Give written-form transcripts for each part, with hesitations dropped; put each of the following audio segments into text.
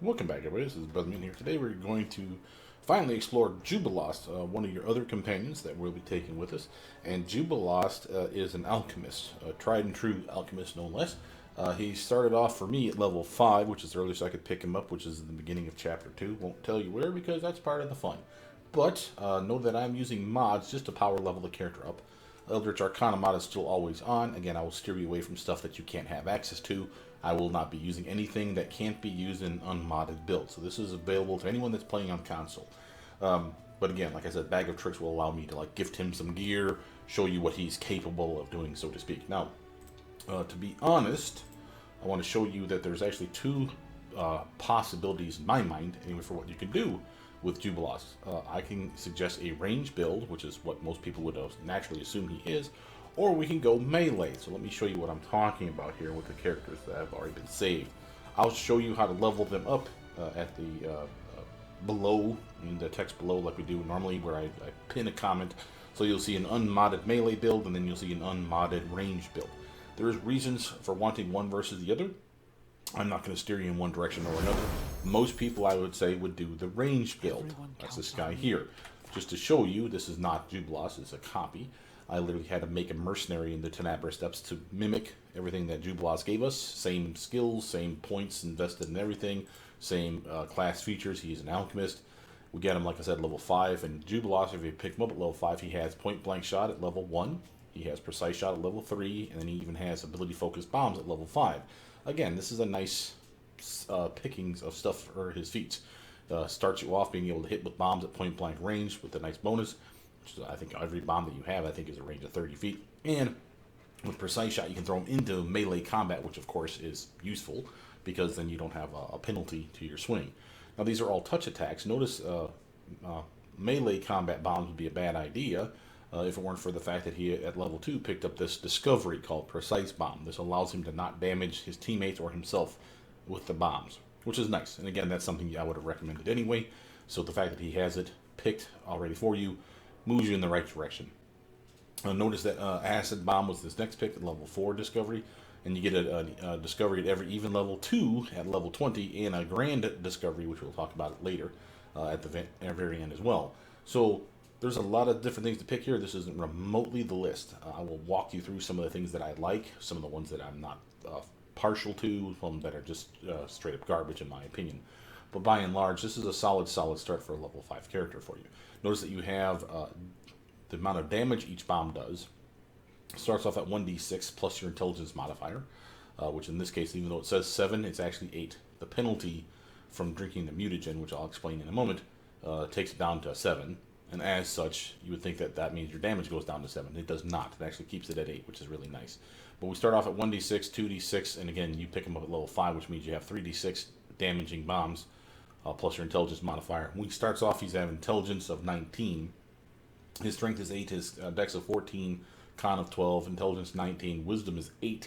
Welcome back, everybody. This is Buzzman here. Today we're going to finally explore Jubilost, one of your other companions that we'll be taking with us. And Jubilost is an alchemist, a tried and true alchemist, no less. He started off for me at level 5, which is the earliest I could pick him up, which is in the beginning of Chapter 2. Won't tell you where because that's part of the fun. But know that I'm using mods just to power level the character up. Eldritch Arcana mod is still always on. Again, I will steer you away from stuff that you can't have access to. I will not be using anything that can't be used in unmodded builds. So this is available to anyone that's playing on console. But again, like I said, Bag of Tricks will allow me to like gift him some gear, show you what he's capable of doing, so to speak. Now, to be honest, I want to show you that there's actually two possibilities in my mind, anyway, for what you can do with Jubilost. I can suggest a range build, which is what most people would naturally assume he is, or we can go melee. So let me show you what I'm talking about here with the characters that have already been saved. I'll show you how to level them up at the below, in the text below, like we do normally, where I pin a comment. So you'll see an unmodded melee build, and then you'll see an unmodded range build. There's reasons for wanting one versus the other. I'm not going to steer you in one direction or another. Most people, I would say, would do the range build. That's this guy here. Just to show you, this is not Jubilost, it's a copy. I literally had to make a mercenary in the Tenabra steps to mimic everything that Jubilost gave us. Same skills, same points invested in everything, same class features. He's an alchemist. We get him, like I said, level 5. And Jubilost, if you pick him up at level 5, he has point blank shot at level 1. He has precise shot at level 3, and then he even has ability focused bombs at level 5. Again, this is a nice pickings of stuff for his feats. Starts you off being able to hit with bombs at point blank range with a nice bonus. Which is, I think every bomb that you have, I think, is a range of 30 feet. And with precise shot, you can throw them into melee combat, which of course is useful because then you don't have a penalty to your swing. Now these are all touch attacks. Notice melee combat bombs would be a bad idea if it weren't for the fact that he, at level 2, picked up this discovery called Precise Bomb. This allows him to not damage his teammates or himself with the bombs, which is nice. And again, that's something I would have recommended anyway. So the fact that he has it picked already for you moves you in the right direction. Notice that Acid Bomb was this next pick at level 4 discovery, and you get a discovery at every even level 2 at level 20, and a grand discovery, which we'll talk about later at the very end as well. So there's a lot of different things to pick here. This isn't remotely the list. I will walk you through some of the things that I like, some of the ones that I'm not partial to, some that are just straight up garbage in my opinion. But by and large, this is a solid start for a level 5 character for you. Notice that you have the amount of damage each bomb does. Starts off at 1d6 plus your intelligence modifier, which in this case, even though it says 7, it's actually 8. The penalty from drinking the mutagen, which I'll explain in a moment, takes it down to 7. And as such, you would think that that means your damage goes down to 7. It does not. It actually keeps it at 8, which is really nice. But we start off at 1d6, 2d6, and again, you pick them up at level 5, which means you have 3d6 damaging bombs. Plus your intelligence modifier. When he starts off, he's at intelligence of 19. His strength is 8, his dex of 14, con of 12, intelligence 19, wisdom is 8,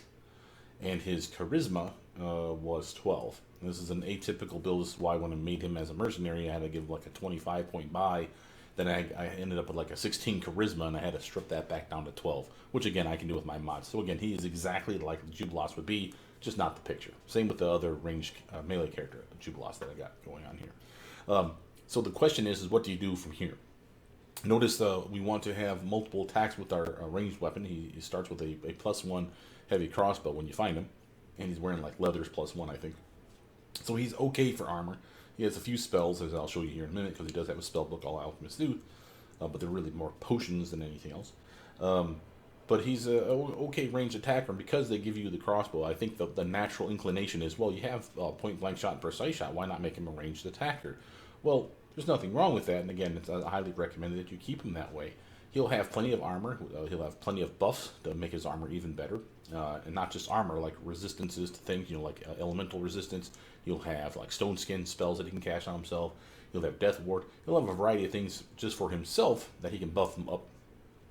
and his charisma was 12. And this is an atypical build. This is why when I made him as a mercenary, I had to give like a 25 point buy. Then I ended up with like a 16 charisma, and I had to strip that back down to 12, which again I can do with my mods. So again, he is exactly like Jubilost would be, just not the picture. Same with the other ranged melee character, Jubilost, that I got going on here. So the question is what do you do from here? Notice we want to have multiple attacks with our ranged weapon. He starts with a +1 heavy crossbow when you find him, and he's wearing like leathers +1, I think. So he's okay for armor. He has a few spells, as I'll show you here in a minute, because he does have a spell book, all alchemists do, but they're really more potions than anything else. But he's a okay range attacker, and because they give you the crossbow, I think the natural inclination is, well, you have point blank shot and precise shot, why not make him a ranged attacker? Well, there's nothing wrong with that, and again, it's highly recommended that you keep him that way. He'll have plenty of armor, he'll have plenty of buffs to make his armor even better, and not just armor, like resistances to things, like elemental resistance. He'll have like stone skin spells that he can cast on himself. He'll have death ward. He'll have a variety of things just for himself that he can buff him up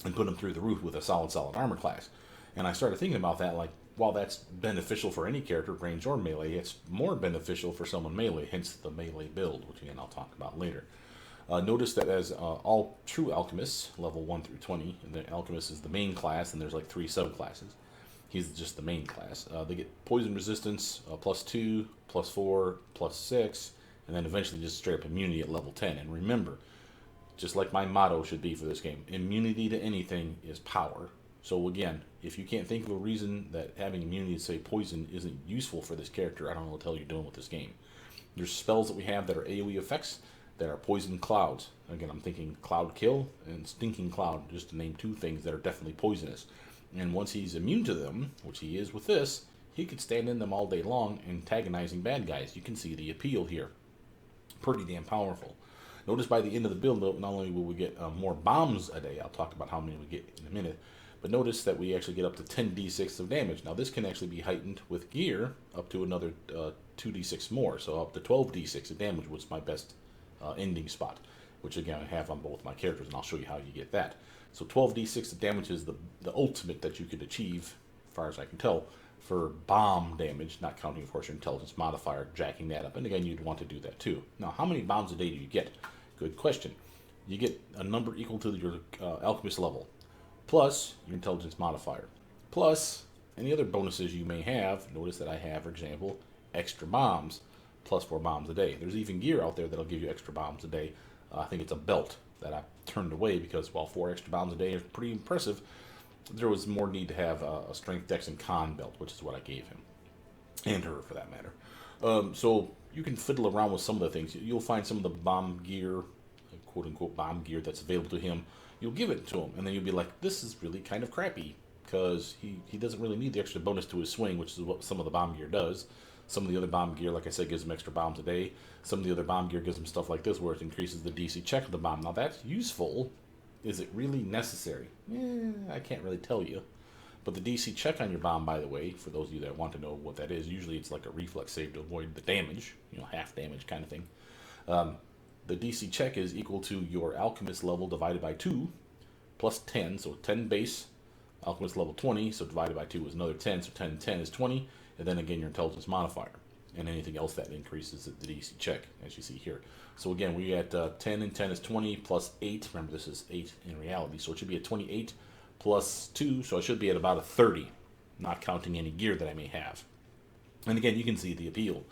and put him through the roof with a solid armor class. And I started thinking about that, like, while that's beneficial for any character, range or melee, it's more beneficial for someone melee, hence the melee build, which again I'll talk about later. Notice that as all true alchemists, level 1 through 20, and the alchemist is the main class, and there's like 3 subclasses. He's just the main class. They get poison resistance, +2, +4, +6, and then eventually just straight up immunity at level 10. And remember, just like my motto should be for this game, immunity to anything is power. So again, if you can't think of a reason that having immunity to, say, poison isn't useful for this character, I don't know what the hell you're doing with this game. There's spells that we have that are AoE effects that are poison clouds. Again, I'm thinking Cloud Kill and Stinking Cloud, just to name two things that are definitely poisonous. And once he's immune to them, which he is with this, he could stand in them all day long, antagonizing bad guys. You can see the appeal here. Pretty damn powerful. Notice by the end of the build, not only will we get more bombs a day, I'll talk about how many we get in a minute, but notice that we actually get up to 10d6 of damage. Now this can actually be heightened with gear up to another 2d6 more, so up to 12d6 of damage was my best ending spot, which again I have on both my characters, and I'll show you how you get that. So 12d6 of damage is the ultimate that you could achieve, as far as I can tell, for bomb damage, not counting of course your intelligence modifier, jacking that up. And again, you'd want to do that too. Now, how many bombs a day do you get? Good question. You get a number equal to your Alchemist level, plus your intelligence modifier, plus any other bonuses you may have. Notice that I have, for example, extra bombs, plus 4 bombs a day. There's even gear out there that'll give you extra bombs a day. I think it's a belt that I turned away because while 4 extra bombs a day is pretty impressive, there was more need to have a strength, dex, and con belt, which is what I gave him, and her for that matter. So you can fiddle around with some of the things. You'll find some of the bomb gear, quote-unquote bomb gear that's available to him. You'll give it to him, and then you'll be like, this is really kind of crappy, because he doesn't really need the extra bonus to his swing, which is what some of the bomb gear does. Some of the other bomb gear, like I said, gives him extra bombs a day. Some of the other bomb gear gives him stuff like this, where it increases the DC check of the bomb. Now that's useful. Is it really necessary? I can't really tell you. But the DC check on your bomb, by the way, for those of you that want to know what that is, usually it's like a reflex save to avoid the damage, half damage kind of thing. The DC check is equal to your Alchemist level divided by 2, plus 10, so 10 base, Alchemist level 20, so divided by 2 is another 10, so 10 and 10 is 20, and then again your intelligence modifier, and anything else that increases the DC check, as you see here. So again, we at 10 and 10 is 20, plus 8, remember this is 8 in reality, so it should be at 28, plus 2, so I should be at about a 30, not counting any gear that I may have. And again, you can see the appeal.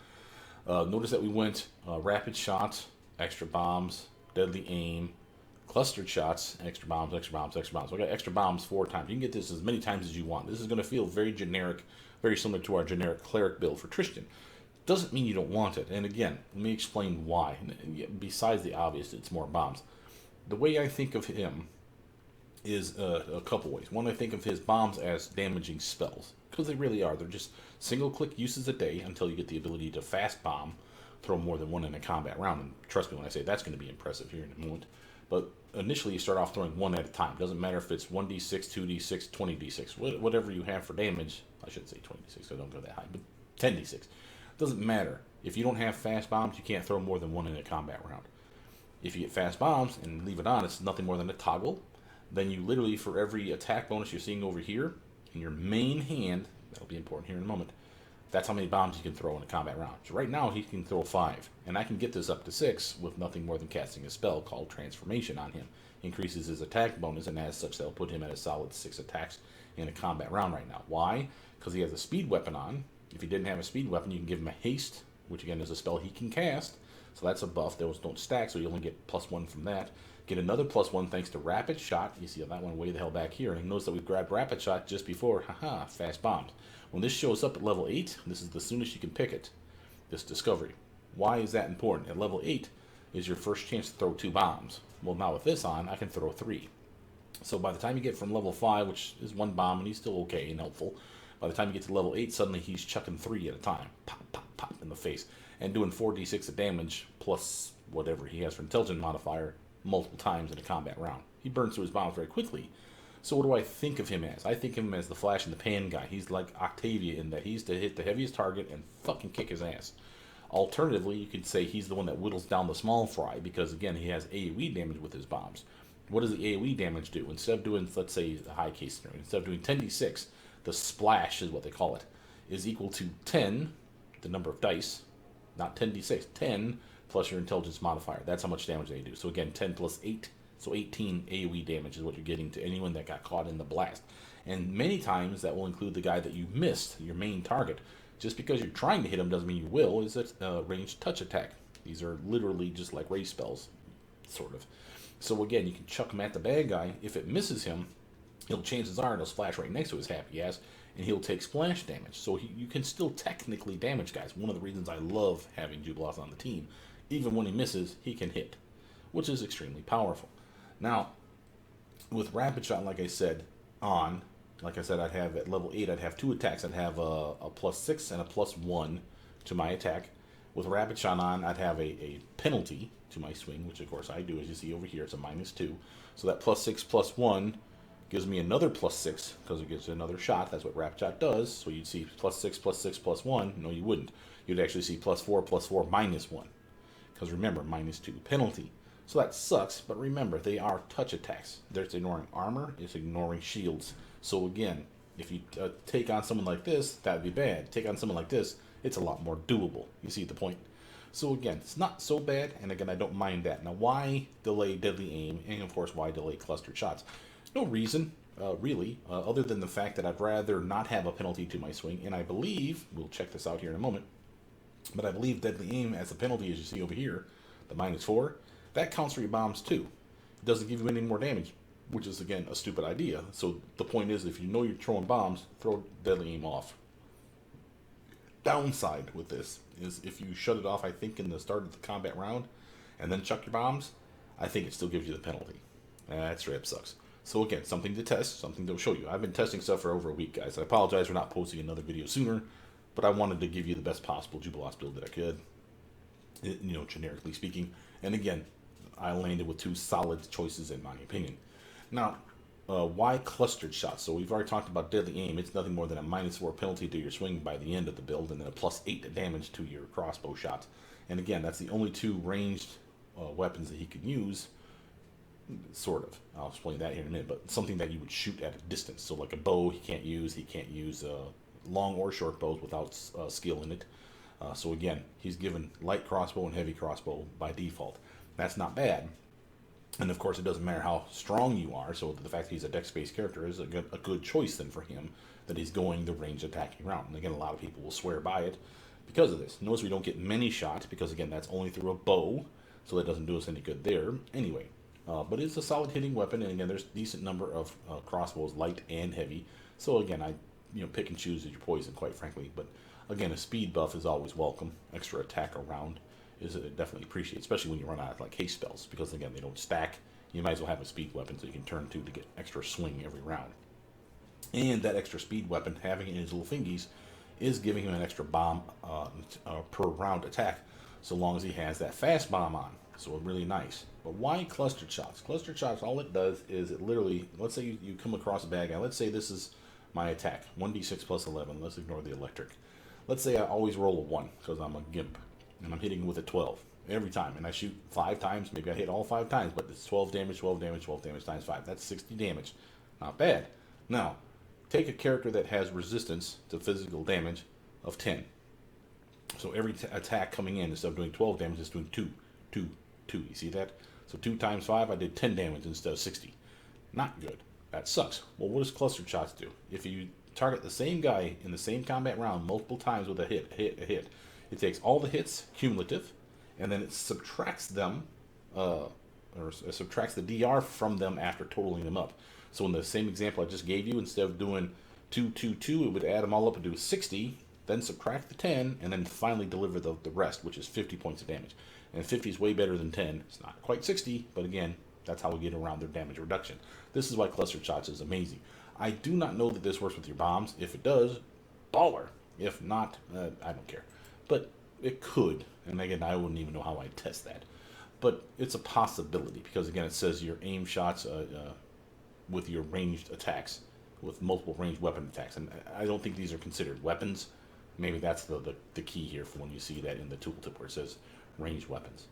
Notice that we went rapid shots, extra bombs, deadly aim, clustered shots, extra bombs, extra bombs, extra bombs. So I got extra bombs 4 times. You can get this as many times as you want. This is going to feel very generic, very similar to our generic cleric build for Tristan. Doesn't mean you don't want it. And again, let me explain why. Besides the obvious, it's more bombs. The way I think of him is a couple ways. One, I think of his bombs as damaging spells, because they really are. They're just single-click uses a day until you get the ability to fast bomb, throw more than one in a combat round. And trust me when I say that's going to be impressive here in a moment. But initially, you start off throwing 1 at a time. Doesn't matter if it's 1d6, 2d6, 20d6, whatever you have for damage. I shouldn't say 20d6, so don't go that high, but 10d6. Doesn't matter. If you don't have fast bombs, you can't throw more than 1 in a combat round. If you get fast bombs and leave it on, it's nothing more than a toggle. Then you literally, for every attack bonus you're seeing over here, in your main hand, that'll be important here in a moment, that's how many bombs you can throw in a combat round. So right now, he can throw 5. And I can get this up to 6 with nothing more than casting a spell called Transformation on him. Increases his attack bonus, and as such, that'll put him at a solid 6 attacks in a combat round right now. Why? Because he has a speed weapon on. If he didn't have a speed weapon, you can give him a haste, which again is a spell he can cast. So that's a buff. Those don't stack, so you only get +1 from that. Get another +1 thanks to Rapid Shot. You see that one way the hell back here. And notice that we've grabbed Rapid Shot just before. Haha, fast bombs. When this shows up at level 8, this is the soonest you can pick it, this discovery. Why is that important? At level 8 is your first chance to throw 2 bombs. Well, now with this on, I can throw 3. So by the time you get from level 5, which is 1 bomb, and he's still okay and helpful, by the time you get to level 8, suddenly he's chucking 3 at a time. Pop, pop, pop in the face. And doing 4d6 of damage, plus whatever he has for intelligence modifier, multiple times in a combat round. He burns through his bombs very quickly. So what do I think of him as? I think of him as the flash in the pan guy. He's like Octavia in that he's to hit the heaviest target and fucking kick his ass. Alternatively, you could say he's the one that whittles down the small fry, because again, he has AoE damage with his bombs. What does the AoE damage do? Instead of doing, let's say, the high case scenario, instead of doing 10d6, the splash is what they call it, is equal to 10, the number of dice, not 10d6, 10 plus your intelligence modifier. That's how much damage they do. So again, 10 plus 8, So 18 AoE damage is what you're getting to anyone that got caught in the blast. And many times that will include the guy that you missed, your main target. Just because you're trying to hit him doesn't mean you will. Is a ranged touch attack. These are literally just like ray spells, sort of. So again, you can chuck him at the bad guy. If it misses him, chances are it'll splash right next to his happy ass, and he'll take splash damage. So you can still technically damage guys. One of the reasons I love having Jubilost on the team. Even when he misses, he can hit, which is extremely powerful. Now, with Rapid Shot, like I said, I'd have at level 8, I'd have 2 attacks. I'd have a +6 and a +1 to my attack. With Rapid Shot on, I'd have a penalty to my swing, which of course I do, as you see over here. It's a -2. So that +6 +1 gives me another +6, because it gives another shot. That's what Rapid Shot does. So you'd see +6 +6 +1. No, you wouldn't. You'd actually see +4 +4 -1. Because remember, -2 penalty. So that sucks, but remember, they are touch attacks. It's ignoring armor, it's ignoring shields. So again, if you take on someone like this, that would be bad. Take on someone like this, it's a lot more doable. You see the point? So again, it's not so bad, and again, I don't mind that. Now, why delay deadly aim, and of course, why delay clustered shots? No reason, really, other than the fact that I'd rather not have a penalty to my swing, and I believe, we'll check this out here in a moment, but I believe deadly aim as a penalty, as you see over here, the -4, that counts for your bombs too. It doesn't give you any more damage, which is, again, a stupid idea. So the point is, if you know you're throwing bombs, throw deadly aim off. Downside with this is if you shut it off, I think, in the start of the combat round, and then chuck your bombs, I think it still gives you the penalty. That straight up sucks. So again, something to test, something to show you. I've been testing stuff for over a week, guys. I apologize for not posting another video sooner, but I wanted to give you the best possible Jubilost build that I could, generically speaking. And again, I landed with 2 solid choices in my opinion. Now, why clustered shots? So we've already talked about deadly aim. It's nothing more than a -4 penalty to your swing by the end of the build, and then a +8 damage to your crossbow shots. And again, that's the only 2 ranged weapons that he can use, sort of. I'll explain that here in a minute, but something that you would shoot at a distance. So like a bow, he can't use long or short bows without skill in it. So again, he's given light crossbow and heavy crossbow by default. That's not bad. And of course, it doesn't matter how strong you are, so the fact that he's a dex-based character is a good choice then for him, that he's going the range attacking route. And again, a lot of people will swear by it because of this. Notice we don't get many shots, because again, that's only through a bow, so that doesn't do us any good there. Anyway, but it's a solid hitting weapon, and again, there's a decent number of crossbows, light and heavy. So again, I pick and choose as your poison, quite frankly. But again, a speed buff is always welcome. Extra attack around is definitely appreciated, especially when you run out of like haste spells, because again, they don't stack. You might as well have a speed weapon so you can turn to get extra swing every round. And that extra speed weapon, having it in his little fingies, is giving him an extra bomb per round attack, so long as he has that fast bomb on. So really nice. But why clustered shots? Clustered shots, all it does is it literally, let's say you come across a bad guy. Let's say this is my attack, 1d6 + 11. Let's ignore the electric. Let's say I always roll a 1 because I'm a gimp, and I'm hitting with a 12 every time, and I shoot 5 times. Maybe I hit all 5 times, but it's 12 damage, 12 damage, 12 damage times 5. That's 60 damage. Not bad. Now, take a character that has resistance to physical damage of 10. So every attack coming in, instead of doing 12 damage, it's doing 2, 2, 2. You see that? So 2 times 5, I did 10 damage instead of 60. Not good. That sucks. Well, what does clustered shots do? If you target the same guy in the same combat round multiple times with a hit, it takes all the hits, cumulative, and then it subtracts them, or subtracts the DR from them after totaling them up. So in the same example I just gave you, instead of doing 2, 2, 2, it would add them all up and do 60, then subtract the 10, and then finally deliver the rest, which is 50 points of damage. And 50 is way better than 10. It's not quite 60, but again, that's how we get around their damage reduction. This is why clustered shots is amazing. I do not know that this works with your bombs. If it does, baller. If not, I don't care. But it could. And again, I wouldn't even know how I'd test that. But it's a possibility, because again, it says your aim shots with your ranged attacks, with multiple ranged weapon attacks. And I don't think these are considered weapons. Maybe that's the key here for when you see that in the tooltip where it says ranged weapons.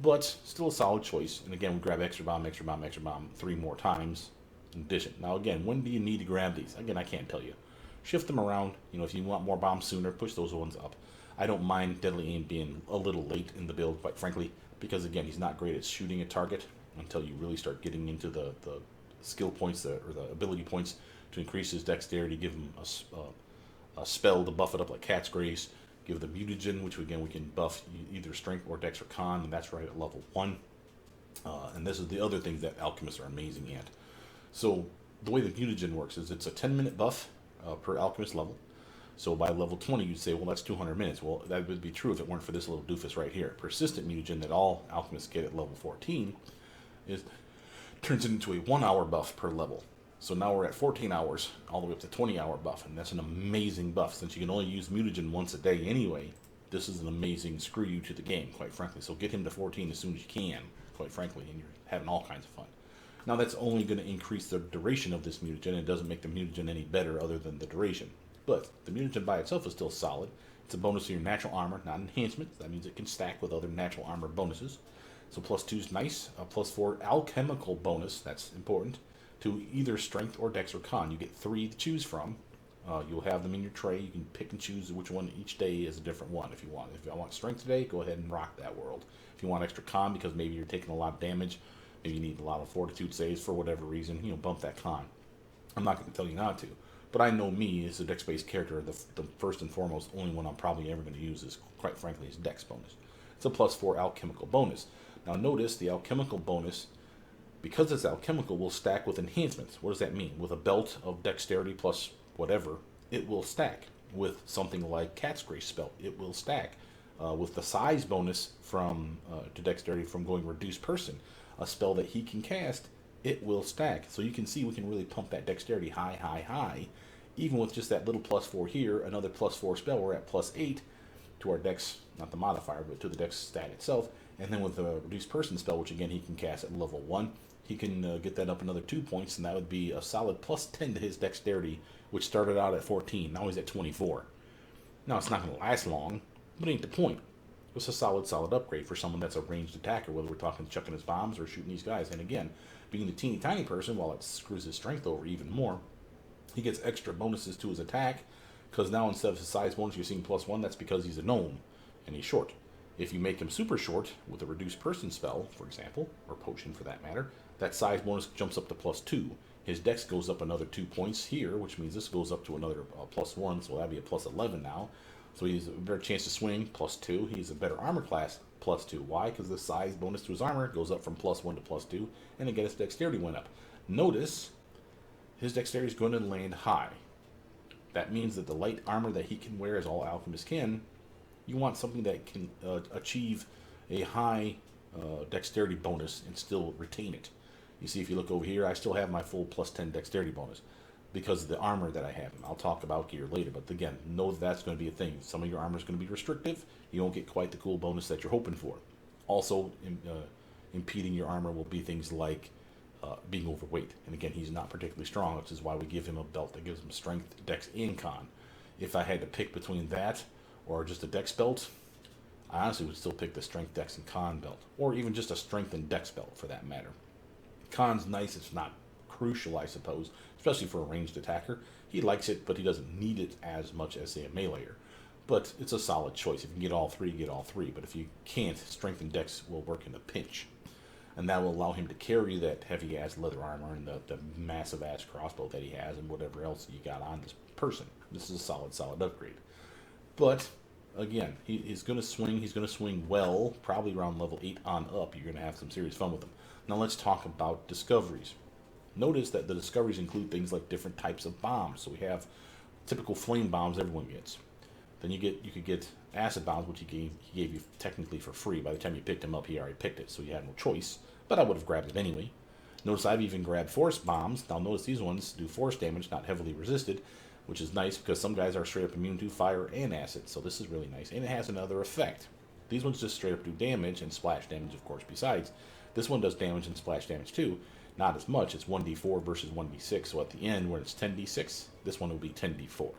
But still a solid choice. And again, we grab extra bomb, extra bomb, extra bomb 3 more times in addition. Now again, when do you need to grab these? Again, I can't tell you. Shift them around. If you want more bombs sooner, push those ones up. I don't mind deadly aim being a little late in the build, quite frankly, because again, he's not great at shooting a target. until you really start getting into the skill points or the ability points to increase his dexterity, give him a spell to buff it up like Cat's Grace, give the Mutagen, which again we can buff either strength or dex or con, and that's right at level 1. And this is the other thing that alchemists are amazing at. So the way the Mutagen works is it's a 10-minute buff per alchemist level. So by level 20, you'd say, well, that's 200 minutes. Well, that would be true if it weren't for this little doofus right here. Persistent Mutagen that all alchemists get at level 14 turns it into a 1-hour buff per level. So now we're at 14 hours, all the way up to 20-hour buff, and that's an amazing buff. Since you can only use Mutagen once a day anyway, this is an amazing screw you to the game, quite frankly. So get him to 14 as soon as you can, quite frankly, and you're having all kinds of fun. Now that's only going to increase the duration of this mutagen. It doesn't make the mutagen any better other than the duration. But the mutagen by itself is still solid. It's a bonus to your natural armor, not enhancement. That means it can stack with other natural armor bonuses. So +2 is nice. A +4 alchemical bonus, that's important, to either strength or dex or con. You get 3 to choose from. You'll have them in your tray. You can pick and choose which one each day is a different one if you want. If I want strength today, go ahead and rock that world. If you want extra con because maybe you're taking a lot of damage, maybe you need a lot of fortitude saves for whatever reason, bump that con. I'm not going to tell you not to. But I know me as a dex-based character, the first and foremost only one I'm probably ever going to use is, quite frankly, is Dex Bonus. It's a +4 alchemical bonus. Now notice the alchemical bonus, because it's alchemical, will stack with enhancements. What does that mean? With a belt of dexterity plus whatever, it will stack. With something like Cat's Grace spell, it will stack. With the size bonus from to dexterity from going reduced person, a spell that he can cast, it will stack. So you can see we can really pump that dexterity high, high, high. Even with just that little +4 here, another +4 spell, we're at +8 to our dex, not the modifier, but to the dex stat itself. And then with the reduced person spell, which again he can cast at level 1, he can get that up another 2 points, and that would be a solid +10 to his dexterity, which started out at 14. Now he's at 24. Now it's not going to last long, but ain't the point. It's a solid upgrade for someone that's a ranged attacker, whether we're talking chucking his bombs or shooting these guys. And again, being the teeny tiny person, while it screws his strength over even more, he gets extra bonuses to his attack, because now instead of his size bonus you're seeing +1, that's because he's a gnome, and he's short. If you make him super short with a reduced person spell, for example, or potion for that matter, that size bonus jumps up to +2. His dex goes up another 2 points here, which means this goes up to another +1, so that'd be a +11 now. So he's a better chance to swing, +2. He's a better armor class, +2. Why? Because the size bonus to his armor goes up from +1 to +2, and again his dexterity went up. Notice, his dexterity is going to land high. That means that the light armor that he can wear, as all alchemists can, you want something that can achieve a high dexterity bonus and still retain it. You see, if you look over here, I still have my full +10 dexterity bonus because of the armor that I have. I'll talk about gear later, but again, know that that's going to be a thing. Some of your armor is going to be restrictive. You don't get quite the cool bonus that you're hoping for. Also, impeding your armor will be things like being overweight. And again, he's not particularly strong, which is why we give him a belt that gives him strength, dex, and con. If I had to pick between that or just a dex belt, I honestly would still pick the strength, dex, and con belt, or even just a strength and dex belt for that matter. Con's nice, it's not crucial, I suppose, especially for a ranged attacker. He likes it, but he doesn't need it as much as, say, a meleeer. But it's a solid choice. If you can get all three, get all three. But if you can't, strength and dex will work in a pinch. And that will allow him to carry that heavy-ass leather armor and the massive-ass crossbow that he has and whatever else you got on this person. This is a solid upgrade. But, again, he's going to swing. He's going to swing well, probably around level 8 on up. You're going to have some serious fun with him. Now let's talk about discoveries. Notice that the discoveries include things like different types of bombs. So we have typical flame bombs everyone gets. Then you could get acid bombs, which he gave you technically for free. By the time you picked him up, he already picked it, so you had no choice. But I would have grabbed it anyway. Notice I've even grabbed force bombs. Now notice these ones do force damage, not heavily resisted, which is nice because some guys are straight up immune to fire and acid. So this is really nice, and it has another effect. These ones just straight up do damage and splash damage, of course, besides. This one does damage and splash damage too. Not as much. It's 1d4 versus 1d6. So at the end, where it's 10d6, this one will be 10d4.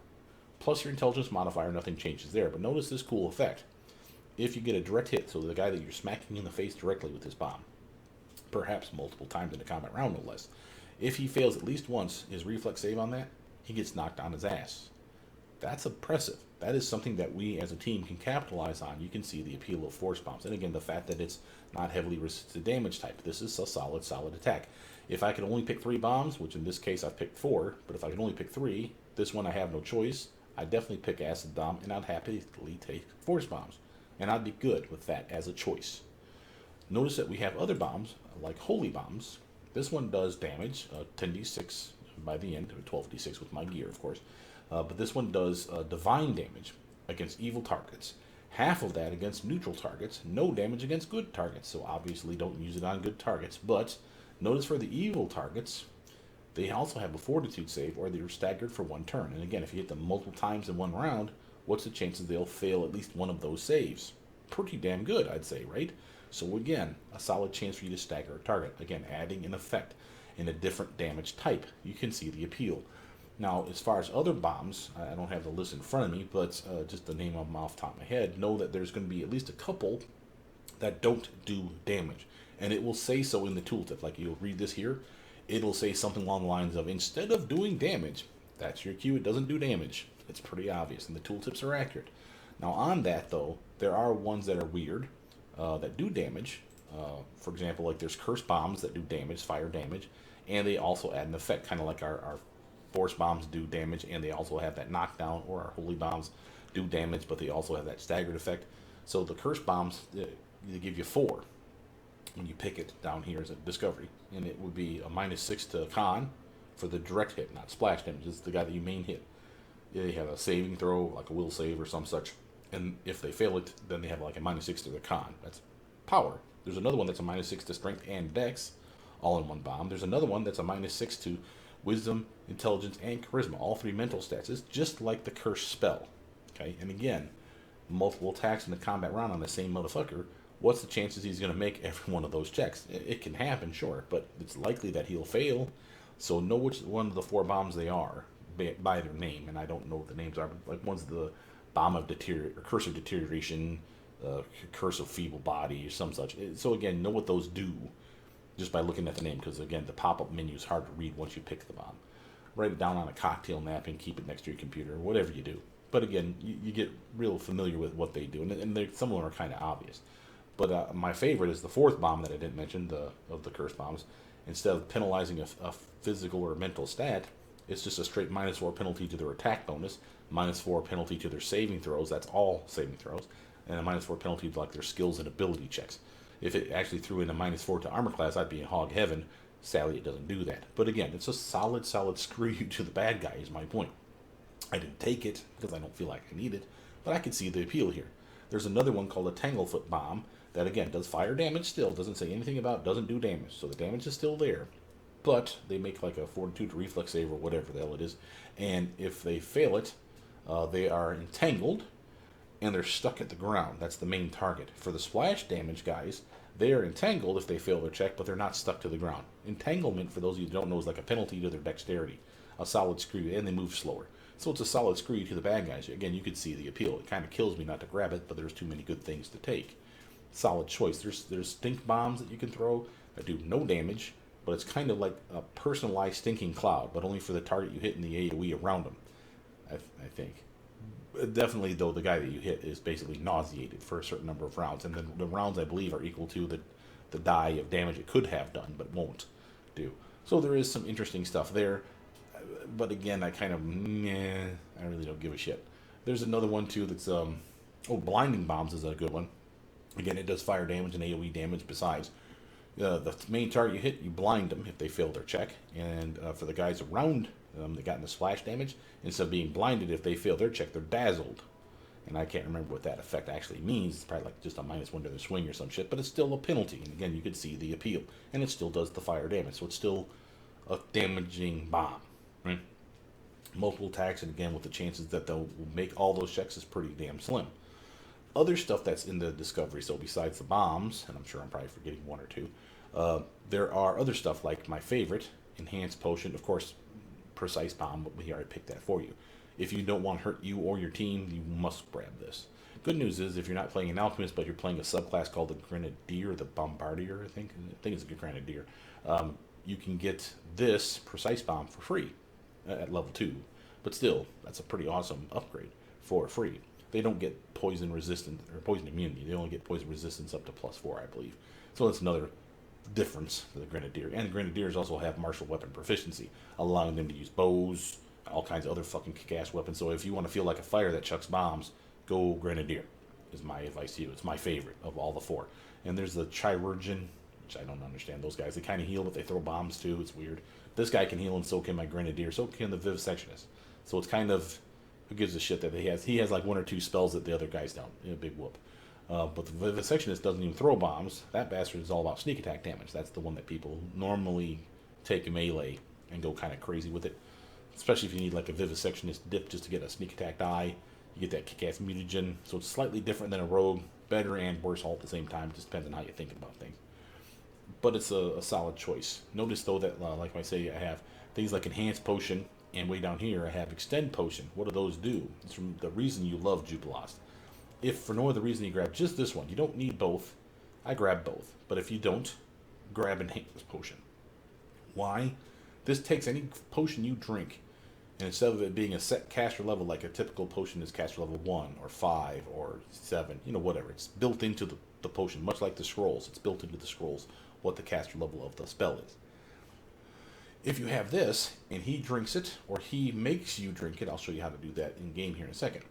Plus your intelligence modifier, nothing changes there. But notice this cool effect. If you get a direct hit, so the guy that you're smacking in the face directly with this bomb, perhaps multiple times in a combat round, no less, if he fails at least once his reflex save on that, he gets knocked on his ass. That's impressive. That is something that we as a team can capitalize on. You can see the appeal of force bombs. And again, the fact that it's not heavily resisted damage type. This is a solid attack. If I could only pick 3 bombs, which in this case I've picked 4, but if I could only pick 3, this one I have no choice. I'd definitely pick acid bomb, and I'd happily take force bombs. And I'd be good with that as a choice. Notice that we have other bombs, like holy bombs. This one does damage, 10d6 by the end, 12d6 with my gear, of course. But this one does divine damage against evil targets. Half of that against neutral targets. No damage against good targets. So obviously don't use it on good targets. But notice for the evil targets, they also have a fortitude save, or they're staggered for 1 turn. And again, if you hit them multiple times in 1 round, what's the chances they'll fail at least one of those saves? Pretty damn good, I'd say, right? So again, a solid chance for you to stagger a target. Again, adding an effect in a different damage type. You can see the appeal. Now, as far as other bombs, I don't have the list in front of me, but just the name of them off the top of my head, know that there's going to be at least a couple that don't do damage. And it will say so in the tooltip. Like, you'll read this here, it'll say something along the lines of, instead of doing damage, that's your cue, it doesn't do damage. It's pretty obvious, and the tooltips are accurate. Now, on that, though, there are ones that are weird, that do damage. For example, like there's curse bombs that do damage, fire damage, and they also add an effect, kind of like our force bombs do damage, and they also have that knockdown, or our holy bombs do damage, but they also have that staggered effect. So the curse bombs, they give you 4 when you pick it down here as a discovery, and it would be a -6 to con for the direct hit, not splash damage. It's the guy that you main hit. They have a saving throw, like a will save or some such, and if they fail it, then they have like a -6 to the con. That's power. There's another one that's a -6 to strength and dex, all in one bomb. There's another one that's a -6 to wisdom, intelligence, and charisma, all 3 mental stats. It's just like the curse spell. Okay, and again, multiple attacks in the combat round on the same motherfucker. What's the chances he's going to make every one of those checks? It can happen, sure, but it's likely that he'll fail. So know which one of the 4 bombs they are by their name, and I don't know what the names are, but like one's the bomb of curse of deterioration, curse of feeble body, or some such. So again, know what those do just by looking at the name, because again, the pop-up menu is hard to read once you pick the bomb. Write it down on a cocktail napkin, keep it next to your computer, whatever you do. But again, you get real familiar with what they do, and some of them are kind of obvious. But my favorite is the 4th bomb that I didn't mention, of the curse bombs. Instead of penalizing a physical or mental stat, it's just a straight -4 penalty to their attack bonus, -4 penalty to their saving throws, that's all saving throws, and a -4 penalty to like their skills and ability checks. If it actually threw in a -4 to armor class, I'd be in hog heaven. Sadly, it doesn't do that. But again, it's a solid screw you to the bad guy, is my point. I didn't take it because I don't feel like I need it, but I can see the appeal here. There's another one called a Tanglefoot Bomb that, again, does fire damage still. Doesn't say anything about doesn't do damage. So the damage is still there. But they make like a fortitude reflex save or whatever the hell it is. And if they fail it, they are entangled and they're stuck at the ground. That's the main target. For the splash damage guys, they are entangled if they fail their check, but they're not stuck to the ground. Entanglement, for those of you who don't know, is like a penalty to their dexterity. A solid screw, and they move slower. So it's a solid screw to the bad guys. Again, you could see the appeal. It kind of kills me not to grab it, but there's too many good things to take. Solid choice. There's stink bombs that you can throw that do no damage, but it's kind of like a personalized stinking cloud, but only for the target you hit in the AoE around them, I think. Definitely, though, the guy that you hit is basically nauseated for a certain number of rounds, and then the rounds, I believe, are equal to the die of damage it could have done, but won't do. So there is some interesting stuff there, but again, I kind of, I really don't give a shit. There's another one, too, that's, Blinding Bombs is a good one. Again, it does fire damage and AoE damage besides. The main target you hit, you blind them if they fail their check, and for the guys around them that got the splash damage, instead of being blinded, if they fail their check, they're dazzled. And I can't remember what that effect actually means. It's probably like just a -1 to their swing or some shit, but it's still a penalty. And again, you could see the appeal. And it still does the fire damage, so it's still a damaging bomb, right? Multiple attacks, and again, with the chances that they'll make all those checks is pretty damn slim. Other stuff that's in the discovery, so besides the bombs, and I'm sure I'm probably forgetting one or two, there are other stuff like my favorite, Enhanced Potion, of course, Precise Bomb, but here I picked that for you. If you don't want to hurt you or your team, you must grab this. Good news is, if you're not playing an Alchemist, but you're playing a subclass called the Grenadier, the Bombardier, I think it's a Grenadier, you can get this Precise Bomb for free at level 2. But still, that's a pretty awesome upgrade for free. They don't get poison resistance or poison immunity. They only get poison resistance up to +4, I believe. So that's another difference to the Grenadier. And the Grenadiers also have martial weapon proficiency, allowing them to use bows, all kinds of other fucking kick-ass weapons. So if you want to feel like a fighter that chucks bombs, go Grenadier, is my advice to you. It's my favorite of all the four. And there's the Chirurgeon, which I don't understand those guys. They kind of heal, but they throw bombs too. It's weird. This guy can heal, and so can my Grenadier. So can the Vivisectionist. So it's kind of, who gives a shit that he has? He has like 1 or 2 spells that the other guys don't. A big whoop. But the Vivisectionist doesn't even throw bombs. That bastard is all about sneak attack damage. That's the one that people normally take a melee and go kind of crazy with it. Especially if you need like a Vivisectionist dip just to get a sneak attack die. You get that kick-ass mutagen. So it's slightly different than a rogue. Better and worse all at the same time. It just depends on how you think about things. But it's a solid choice. Notice though that, like I say, I have things like Enhanced Potion. And way down here I have Extend Potion. What do those do? It's from the reason you love Jubilost. If for no other reason you grab just this one, you don't need both. I grab both. But if you don't, grab Enhanced Potion. Why? This takes any potion you drink, and instead of it being a set caster level like a typical potion is caster level 1 or 5 or 7, whatever. It's built into the potion, much like the scrolls. It's built into the scrolls what the caster level of the spell is. If you have this, and he drinks it, or he makes you drink it, I'll show you how to do that in game here in a second.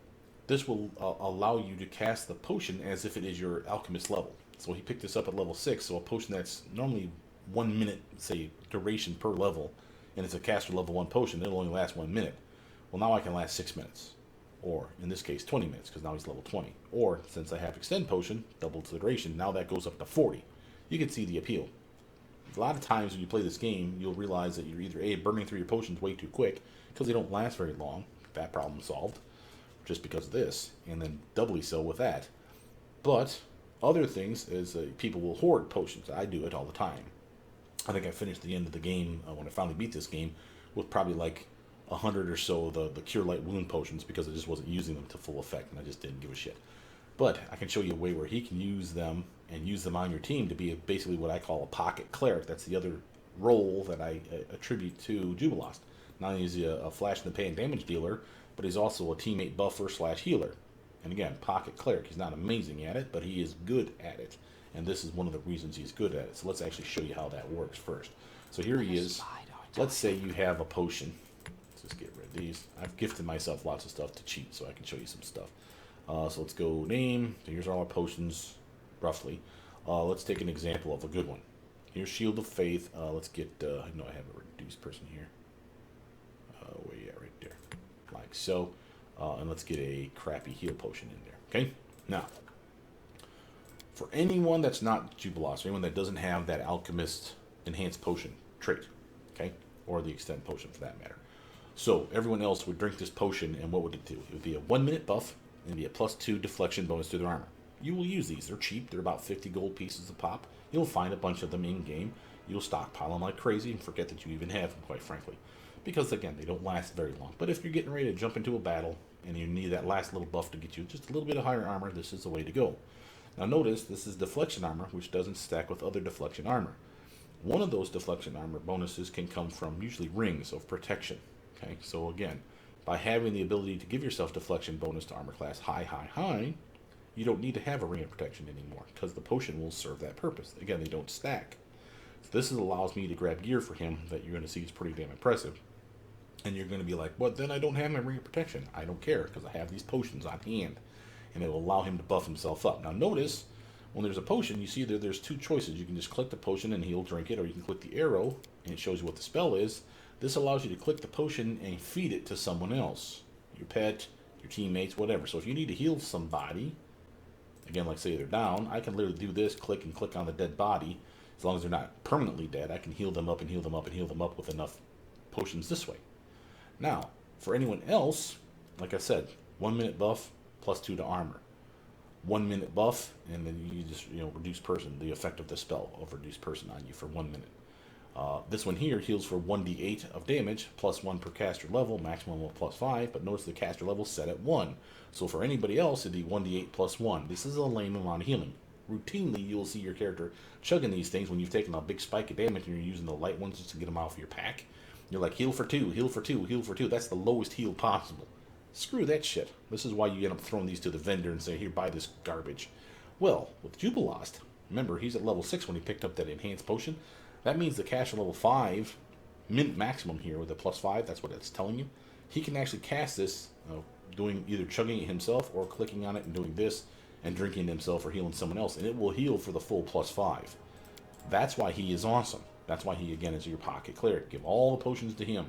This will allow you to cast the potion as if it is your Alchemist level. So he picked this up at level 6, so a potion that's normally 1 minute, say, duration per level, and it's a caster level 1 potion, it'll only last 1 minute. Well, now I can last 6 minutes. Or, in this case, 20 minutes, because now he's level 20. Or, since I have Extend Potion, double the duration, now that goes up to 40. You can see the appeal. A lot of times when you play this game, you'll realize that you're either A, burning through your potions way too quick, because they don't last very long. That problem solved, just because of this, and then doubly so with that. But other things is people will hoard potions. I do it all the time. I think I finished the end of the game, when I finally beat this game, with probably like 100 or so of the Cure Light Wound potions, because I just wasn't using them to full effect, and I just didn't give a shit. But I can show you a way where he can use them, and use them on your team to be basically what I call a pocket cleric. That's the other role that I attribute to Jubilost. Not only is he a flash in the pan damage dealer, but he's also a teammate buffer / healer. And again, pocket cleric. He's not amazing at it, but he is good at it. And this is one of the reasons he's good at it. So let's actually show you how that works first. So here he is. Let's say you have a potion. Let's just get rid of these. I've gifted myself lots of stuff to cheat, so I can show you some stuff. So let's go name. So here's all our potions, roughly. Let's take an example of a good one. Here's Shield of Faith. Let's get, I know I have a reduced person here. Where you at? Right there. Like so. And let's get a crappy heal potion in there. Okay? Now, for anyone that's not Jubilost, or anyone that doesn't have that Alchemist Enhanced Potion trait, okay? Or the Extend Potion for that matter. So, everyone else would drink this potion, and what would it do? It would be a 1 minute buff, and it'd be a +2 deflection bonus to their armor. You will use these. They're cheap. They're about 50 gold pieces a pop. You'll find a bunch of them in-game. You'll stockpile them like crazy and forget that you even have them, quite frankly. Because, again, they don't last very long. But if you're getting ready to jump into a battle, and you need that last little buff to get you just a little bit of higher armor, this is the way to go. Now notice, this is deflection armor, which doesn't stack with other deflection armor. One of those deflection armor bonuses can come from usually rings of protection. Okay, so again, by having the ability to give yourself deflection bonus to armor class high, you don't need to have a ring of protection anymore, because the potion will serve that purpose. Again, they don't stack. So this allows me to grab gear for him that you're going to see is pretty damn impressive. And you're going to be like, well, then I don't have my ring of protection. I don't care, because I have these potions on hand. And it will allow him to buff himself up. Now notice, when there's a potion, you see there's two choices. You can just click the potion and he'll drink it, or you can click the arrow and it shows you what the spell is. This allows you to click the potion and feed it to someone else. Your pet, your teammates, whatever. So if you need to heal somebody, again, like say they're down, I can literally do this, click and click on the dead body. As long as they're not permanently dead, I can heal them up and heal them up and heal them up with enough potions this way. Now, for anyone else, like I said, 1 minute buff, +2 to armor. 1 minute buff, and then you just, reduce person, the effect of the spell of reduce person on you for 1 minute. This one here heals for 1d8 of damage, +1 per caster level, maximum of +5, but notice the caster level set at 1. So for anybody else, it'd be 1d8 +1. This is a lame amount of healing. Routinely, you'll see your character chugging these things when you've taken a big spike of damage and you're using the light ones just to get them off your pack. You're like, heal for 2, heal for 2, heal for 2. That's the lowest heal possible. Screw that shit. This is why you end up throwing these to the vendor and say, here, buy this garbage. Well, with Jubilost, remember, he's at level 6 when he picked up that enhanced potion. That means the cash at level 5, mint maximum here with a +5, that's what it's telling you. He can actually cast this doing either chugging it himself or clicking on it and doing this and drinking it himself or healing someone else. And it will heal for the full +5. That's why he is awesome. That's why he, again, is your pocket cleric. Give all the potions to him.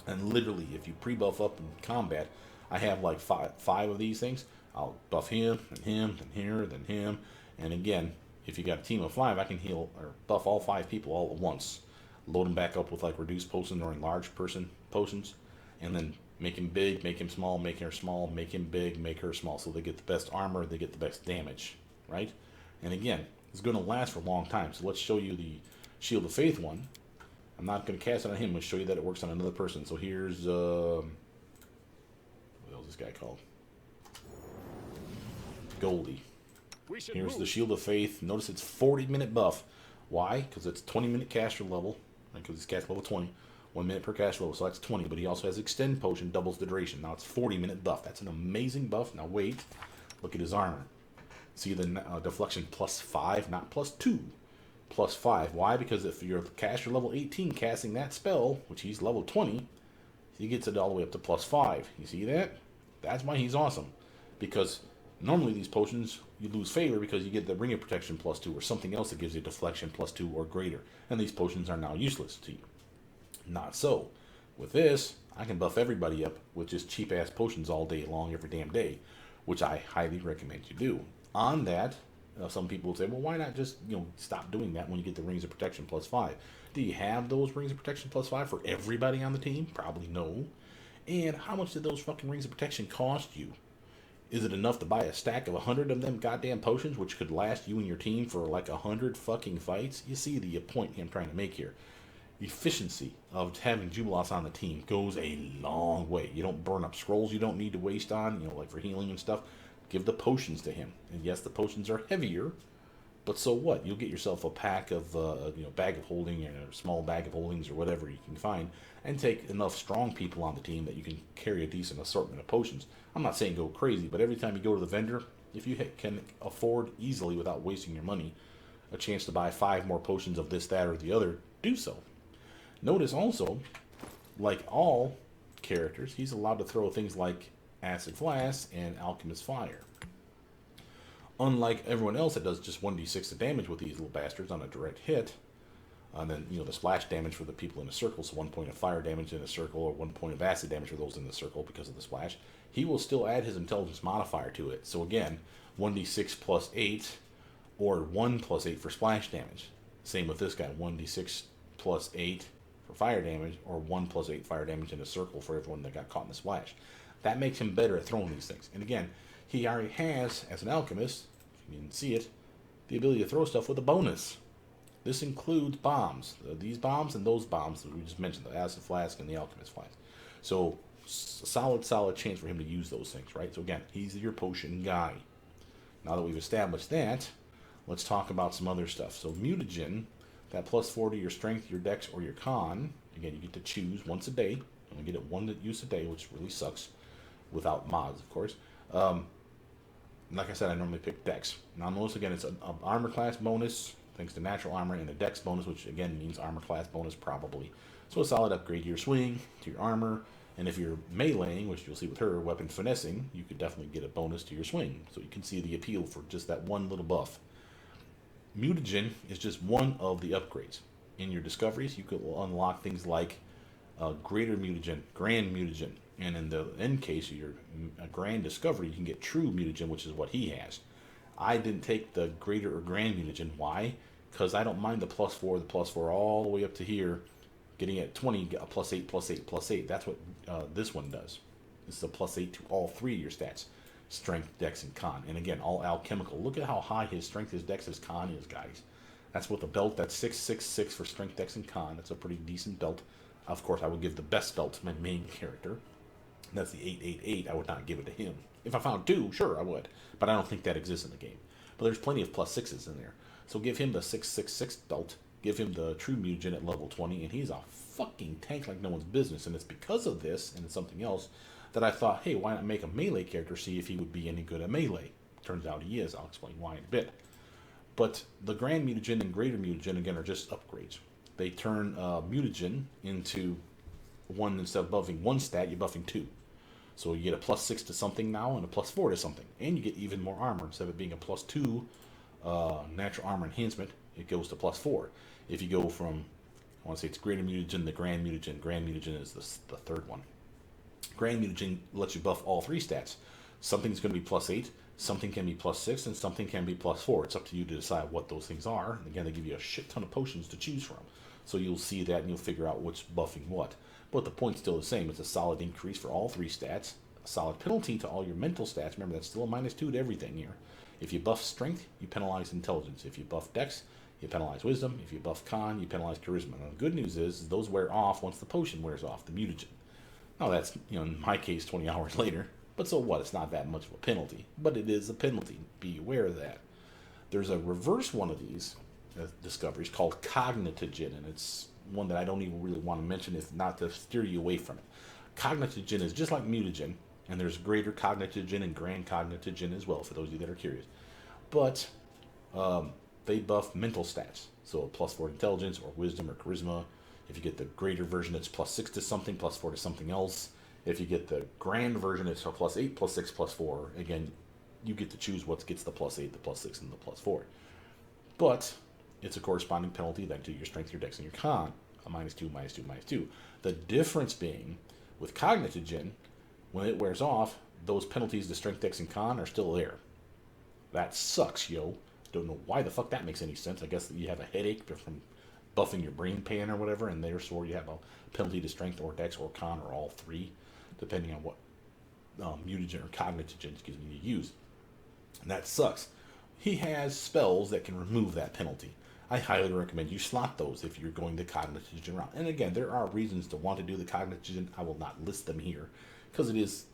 And literally, if you pre-buff up in combat, I have like five of these things. I'll buff him, then here, then him. And again, if you got a team of 5, I can heal or buff all 5 people all at once. Load them back up with like reduced potions or enlarged person potions. And then make him big, make him small, make her small, make him big, make her small. So they get the best armor, they get the best damage, right? And again, it's going to last for a long time. So let's show you the Shield of Faith one. I'm not going to cast it on him. I'm going to show you that it works on another person. So here's, what else is this guy called? Goldie. Here's the Shield of Faith. Notice it's 40-minute buff. Why? Because it's 20-minute caster level. Because it's cast level 20. 1 minute per caster level, so that's 20. But he also has Extend Potion, doubles the duration. Now it's 40-minute buff. That's an amazing buff. Now wait. Look at his armor. See the deflection +5, not +2. +5. Why? Because if you're caster level 18 casting that spell, which he's level 20, he gets it all the way up to +5. You see that? That's why he's awesome. Because normally these potions, you lose favor because you get the Ring of Protection +2 or something else that gives you deflection +2 or greater. And these potions are now useless to you. Not so. With this, I can buff everybody up with just cheap-ass potions all day long, every damn day, which I highly recommend you do. On that, some people will say, well, why not just stop doing that when you get the Rings of Protection +5? Do you have those Rings of Protection +5 for everybody on the team? Probably no. And how much did those fucking Rings of Protection cost you? Is it enough to buy a stack of 100 of them goddamn potions, which could last you and your team for like 100 fucking fights? You see the point I'm trying to make here. Efficiency of having Jubilost on the team goes a long way. You don't burn up scrolls you don't need to waste on, like for healing and stuff. Give the potions to him. And yes, the potions are heavier, but so what? You'll get yourself a pack of, bag of holding or a small bag of holdings or whatever you can find, and take enough strong people on the team that you can carry a decent assortment of potions. I'm not saying go crazy, but every time you go to the vendor, if you can afford easily without wasting your money a chance to buy 5 more potions of this, that, or the other, do so. Notice also, like all characters, he's allowed to throw things like Acid Flask and Alchemist Fire. Unlike everyone else that does just 1d6 of damage with these little bastards on a direct hit, and then the splash damage for the people in a circle, so 1 point of fire damage in a circle or 1 point of acid damage for those in the circle because of the splash, he will still add his intelligence modifier to it. So again, 1d6 +8 or 1 +8 for splash damage. Same with this guy, 1d6 +8 for fire damage, or 1 +8 fire damage in a circle for everyone that got caught in the splash. That makes him better at throwing these things. And again, he already has, as an alchemist, if you didn't see it, the ability to throw stuff with a bonus. This includes bombs. These bombs and those bombs that we just mentioned, the acid flask and the alchemist flask. So, solid chance for him to use those things, right? So again, he's your potion guy. Now that we've established that, let's talk about some other stuff. So Mutagen, that +4 to your strength, your dex, or your con. Again, you get to choose once a day. You only get it 1 use a day, which really sucks. Without mods, of course. Like I said, I normally pick dex. Now notice again, it's an armor class bonus, thanks to natural armor, and a dex bonus, which again means armor class bonus probably. So a solid upgrade to your swing, to your armor, and if you're meleeing, which you'll see with her, weapon finessing, you could definitely get a bonus to your swing. So you can see the appeal for just that one little buff. Mutagen is just one of the upgrades. In your discoveries, you could unlock things like Greater Mutagen, Grand Mutagen, and in the end case of your Grand Discovery, you can get True Mutagen, which is what he has. I didn't take the Greater or Grand Mutagen. Why? Because I don't mind the +4 all the way up to here, getting at 20, a +8, +8, +8. That's what this one does. This is a +8 to all 3 of your stats. Strength, dex, and con. And again, all alchemical. Look at how high his strength, his dex, his con is, guys. That's with a belt. That's 666 for strength, dex, and con. That's a pretty decent belt. Of course, I would give the best belt to my main character. That's the 888. I would not give it to him. If I found 2, sure, I would. But I don't think that exists in the game. But there's plenty of +6s in there. So give him the 666 belt give him the true mutagen at level 20, and he's a fucking tank like no one's business. And it's because of this, and it's something else, that I thought, hey, why not make a melee character, see if he would be any good at melee. Turns out he is. I'll explain why in a bit. But the Grand Mutagen and Greater Mutagen, again, are just upgrades. They turn Mutagen into one. Instead of buffing one stat, you're buffing two. So you get a +6 to something now and a +4 to something. And you get even more armor. Instead of it being a +2 natural armor enhancement, it goes to +4. If you go from, I want to say it's Greater Mutagen to Grand Mutagen. Grand Mutagen is the third one. Grand Mutagen lets you buff all three stats. Something's going to be +8, something can be +6, and something can be +4. It's up to you to decide what those things are. And again, they give you a shit ton of potions to choose from. So you'll see that and you'll figure out what's buffing what. But the point's still the same. It's a solid increase for all three stats. A solid penalty to all your mental stats. Remember, that's still a -2 to everything here. If you buff strength, you penalize intelligence. If you buff dex, you penalize wisdom. If you buff con, you penalize charisma. Now, the good news is those wear off once the potion wears off, the mutagen. Now that's, in my case, 20 hours later. But so what? It's not that much of a penalty. But it is a penalty. Be aware of that. There's a reverse one of these discoveries called Cognitogen, and it's one that I don't even really want to mention, if not to steer you away from it. Cognitogen is just like mutagen, and there's greater Cognitogen and grand Cognitogen as well, for those of you that are curious. But they buff mental stats. So a +4 intelligence or wisdom or charisma. If you get the greater version, it's +6 to something, +4 to something else. If you get the grand version, it's a +8, +6, +4. Again, you get to choose what gets the +8, the +6, and the +4. But it's a corresponding penalty then to your strength, your dex, and your con. A -2, -2, -2. The difference being, with Cognitogen, when it wears off, those penalties to strength, dex, and con are still there. That sucks, yo. Don't know why the fuck that makes any sense. I guess you have a headache from buffing your brain pan or whatever, and therefore you have a penalty to strength or dex or con or all three, depending on what mutagen or Cognitogen, you use. And that sucks. He has spells that can remove that penalty. I highly recommend you slot those if you're going the Cognitogen route. And again, there are reasons to want to do the Cognitogen. I will not list them here because it is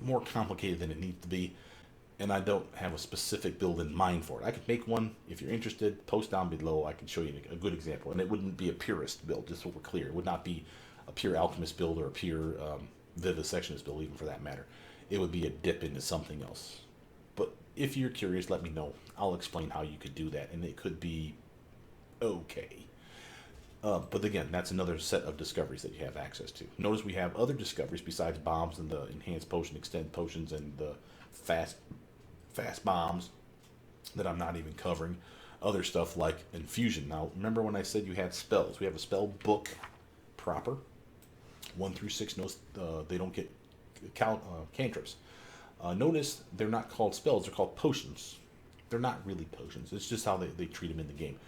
more complicated than it needs to be, and I don't have a specific build in mind for it. I could make one. If you're interested, post down below. I can show you a good example, and it wouldn't be a purist build, just so we're clear. It would not be a pure Alchemist build or a pure Vivisectionist build, even for that matter. It would be a dip into something else. But if you're curious, let me know. I'll explain how you could do that, and it could be okay. But again, that's another set of discoveries that you have access to. Notice we have other discoveries besides bombs and the enhanced potion, extend potions, and the fast bombs that I'm not even covering. Other stuff like infusion. Now, remember when I said you had spells? We have a spell book proper. 1 through 6, no, they don't get cantrips. Notice they're not called spells, they're called potions. They're not really potions. It's just how they treat them in the game.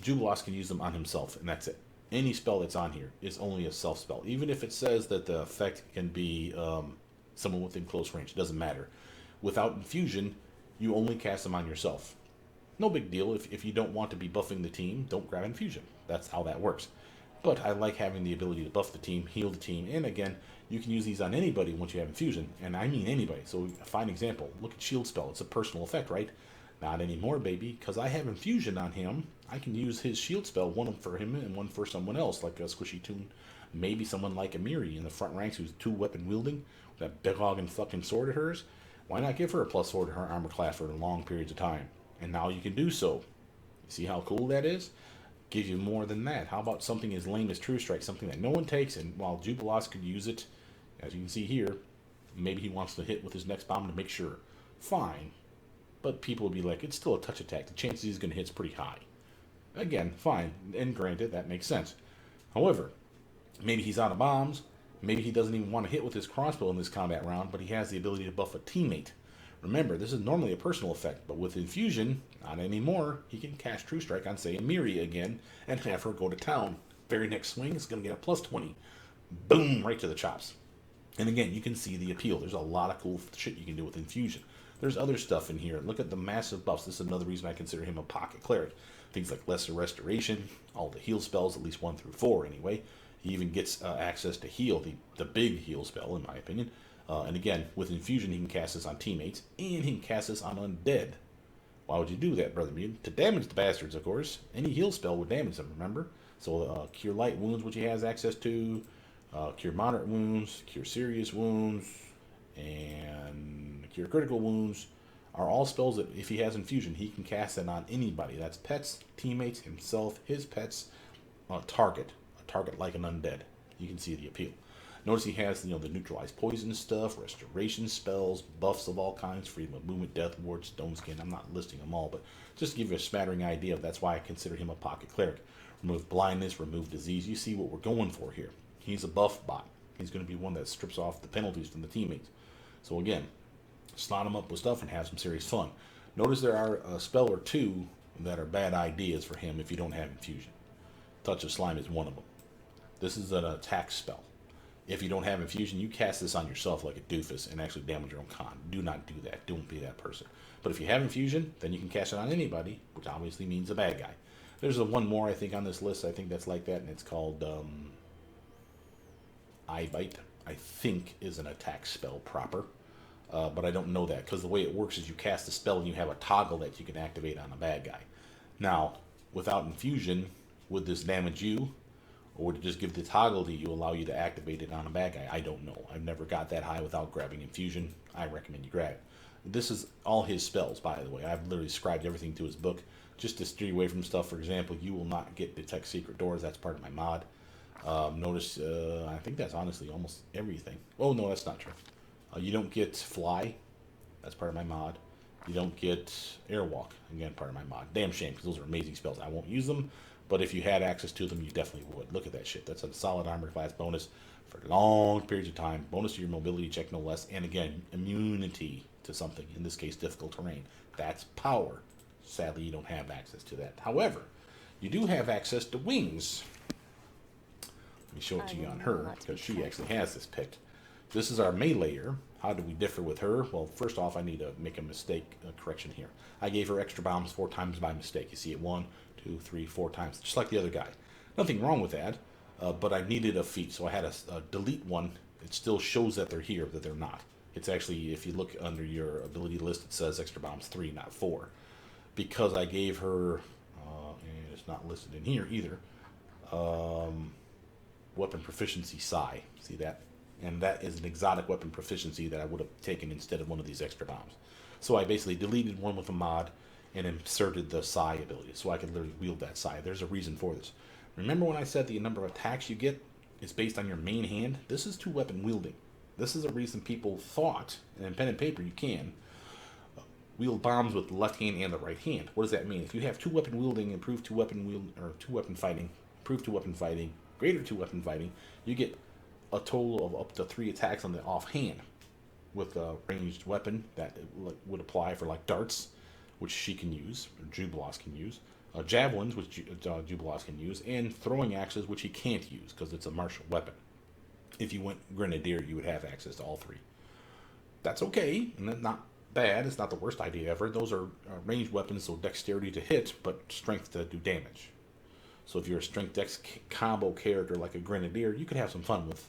Jubilost can use them on himself, and that's it. Any spell that's on here is only a self spell. Even if it says that the effect can be someone within close range, it doesn't matter. Without infusion, you only cast them on yourself. No big deal. If you don't want to be buffing the team, don't grab infusion. That's how that works. But I like having the ability to buff the team, heal the team, and again, you can use these on anybody once you have infusion, and I mean anybody. So a fine example, look at shield spell. It's a personal effect, right? Not anymore, baby, because I have infusion on him. I can use his shield spell, one for him and one for someone else, like a Squishy Toon. Maybe someone like Amiri in the front ranks who's 2-weapon wielding, with that big hog and fucking sword of hers. Why not give her a +4 to her armor class for long periods of time? And now you can do so. You see how cool that is? Gives you more than that. How about something as lame as True Strike, something that no one takes, and while Jubilost could use it, as you can see here, maybe he wants to hit with his next bomb to make sure. Fine. But people would be like, it's still a touch attack. The chances he's going to hit is pretty high. Again, fine. And granted, that makes sense. However, maybe he's out of bombs. Maybe he doesn't even want to hit with his crossbow in this combat round, but he has the ability to buff a teammate. Remember, this is normally a personal effect, but with infusion, not anymore. He can cast True Strike on, say, Amiri again, and have her go to town. Very next swing is going to get a +20. Boom, right to the chops. And again, you can see the appeal. There's a lot of cool shit you can do with infusion. There's other stuff in here. Look at the massive buffs. This is another reason I consider him a pocket cleric. Things like Lesser Restoration, all the heal spells, at least 1 through 4 anyway. He even gets access to heal, the big heal spell, in my opinion. And again, with infusion, he can cast this on teammates, and he can cast this on undead. Why would you do that, Brother Mutant? To damage the bastards, of course. Any heal spell would damage them, remember? So cure light wounds, which he has access to, cure moderate wounds, cure serious wounds, and cure critical wounds are all spells that if he has infusion, he can cast it on anybody. That's pets, teammates, himself, his pets, a target like an undead. You can see the appeal. Notice he has, the neutralized poison stuff, restoration spells, buffs of all kinds, freedom of movement, death ward, stone skin. I'm not listing them all, but just to give you a smattering idea, that's why I consider him a pocket cleric. Remove blindness, remove disease. You see what we're going for here. He's a buff bot. He's going to be one that strips off the penalties from the teammates. So again, slot him up with stuff and have some serious fun. Notice there are a spell or two that are bad ideas for him if you don't have infusion. Touch of Slime is one of them. This is an attack spell. If you don't have infusion, you cast this on yourself like a doofus and actually damage your own con. Do not do that. Don't be that person. But if you have infusion, then you can cast it on anybody, which obviously means a bad guy. There's one more, I think, on this list. I think that's like that, and it's called Eye Bite. I think is an attack spell proper. But I don't know that, because the way it works is you cast a spell and you have a toggle that you can activate on a bad guy. Now, without infusion, would this damage you? Or would it just give the toggle to you, allow you to activate it on a bad guy? I don't know. I've never got that high without grabbing infusion. I recommend you grab it. This is all his spells, by the way. I've literally scribed everything to his book just to steer you away from stuff. For example, you will not get Detect Secret Doors. That's part of my mod. Notice, I think that's honestly almost everything. Oh, no, that's not true. You don't get Fly. That's part of my mod. You don't get Airwalk. Again, part of my mod. Damn shame, because those are amazing spells. I won't use them. But if you had access to them, you definitely would. Look at that shit. That's a solid armor class bonus for long periods of time. Bonus to your mobility check, no less. And again, immunity to something. In this case, difficult terrain. That's power. Sadly, you don't have access to that. However, you do have access to wings. Let me show it to you on her, because she actually has this picked. This is our meleeer. How do we differ with her? Well, first off, I need to make a correction here. I gave her extra bombs 4 times by mistake. You see it 1, 2, 3, 4 times, just like the other guy. Nothing wrong with that, but I needed a feat, so I had a delete one. It still shows that they're here, that they're not. It's actually, if you look under your ability list, it says extra bombs 3, not 4. Because I gave her, and it's not listed in here either, weapon proficiency psi. See that? And that is an exotic weapon proficiency that I would have taken instead of one of these extra bombs. So I basically deleted one with a mod and inserted the psi ability, so I could literally wield that psi. There's a reason for this. Remember when I said the number of attacks you get is based on your main hand? This is 2-weapon wielding. This is a reason people thought, and in pen and paper you can, wield bombs with the left hand and the right hand. What does that mean? If you have 2-weapon wielding, improved 2-weapon wield, or 2-weapon fighting, improved 2-weapon fighting, greater 2-weapon fighting, you get a total of up to 3 attacks on the offhand with a ranged weapon that would apply for like darts, which she can use, or Jubilost can use, javelins, which Jubilost can use, and throwing axes, which he can't use because it's a martial weapon. If you went Grenadier, you would have access to all 3. That's okay, and that's not bad. It's not the worst idea ever. Those are ranged weapons, so dexterity to hit, but strength to do damage. So if you're a strength dex combo character like a Grenadier, you could have some fun with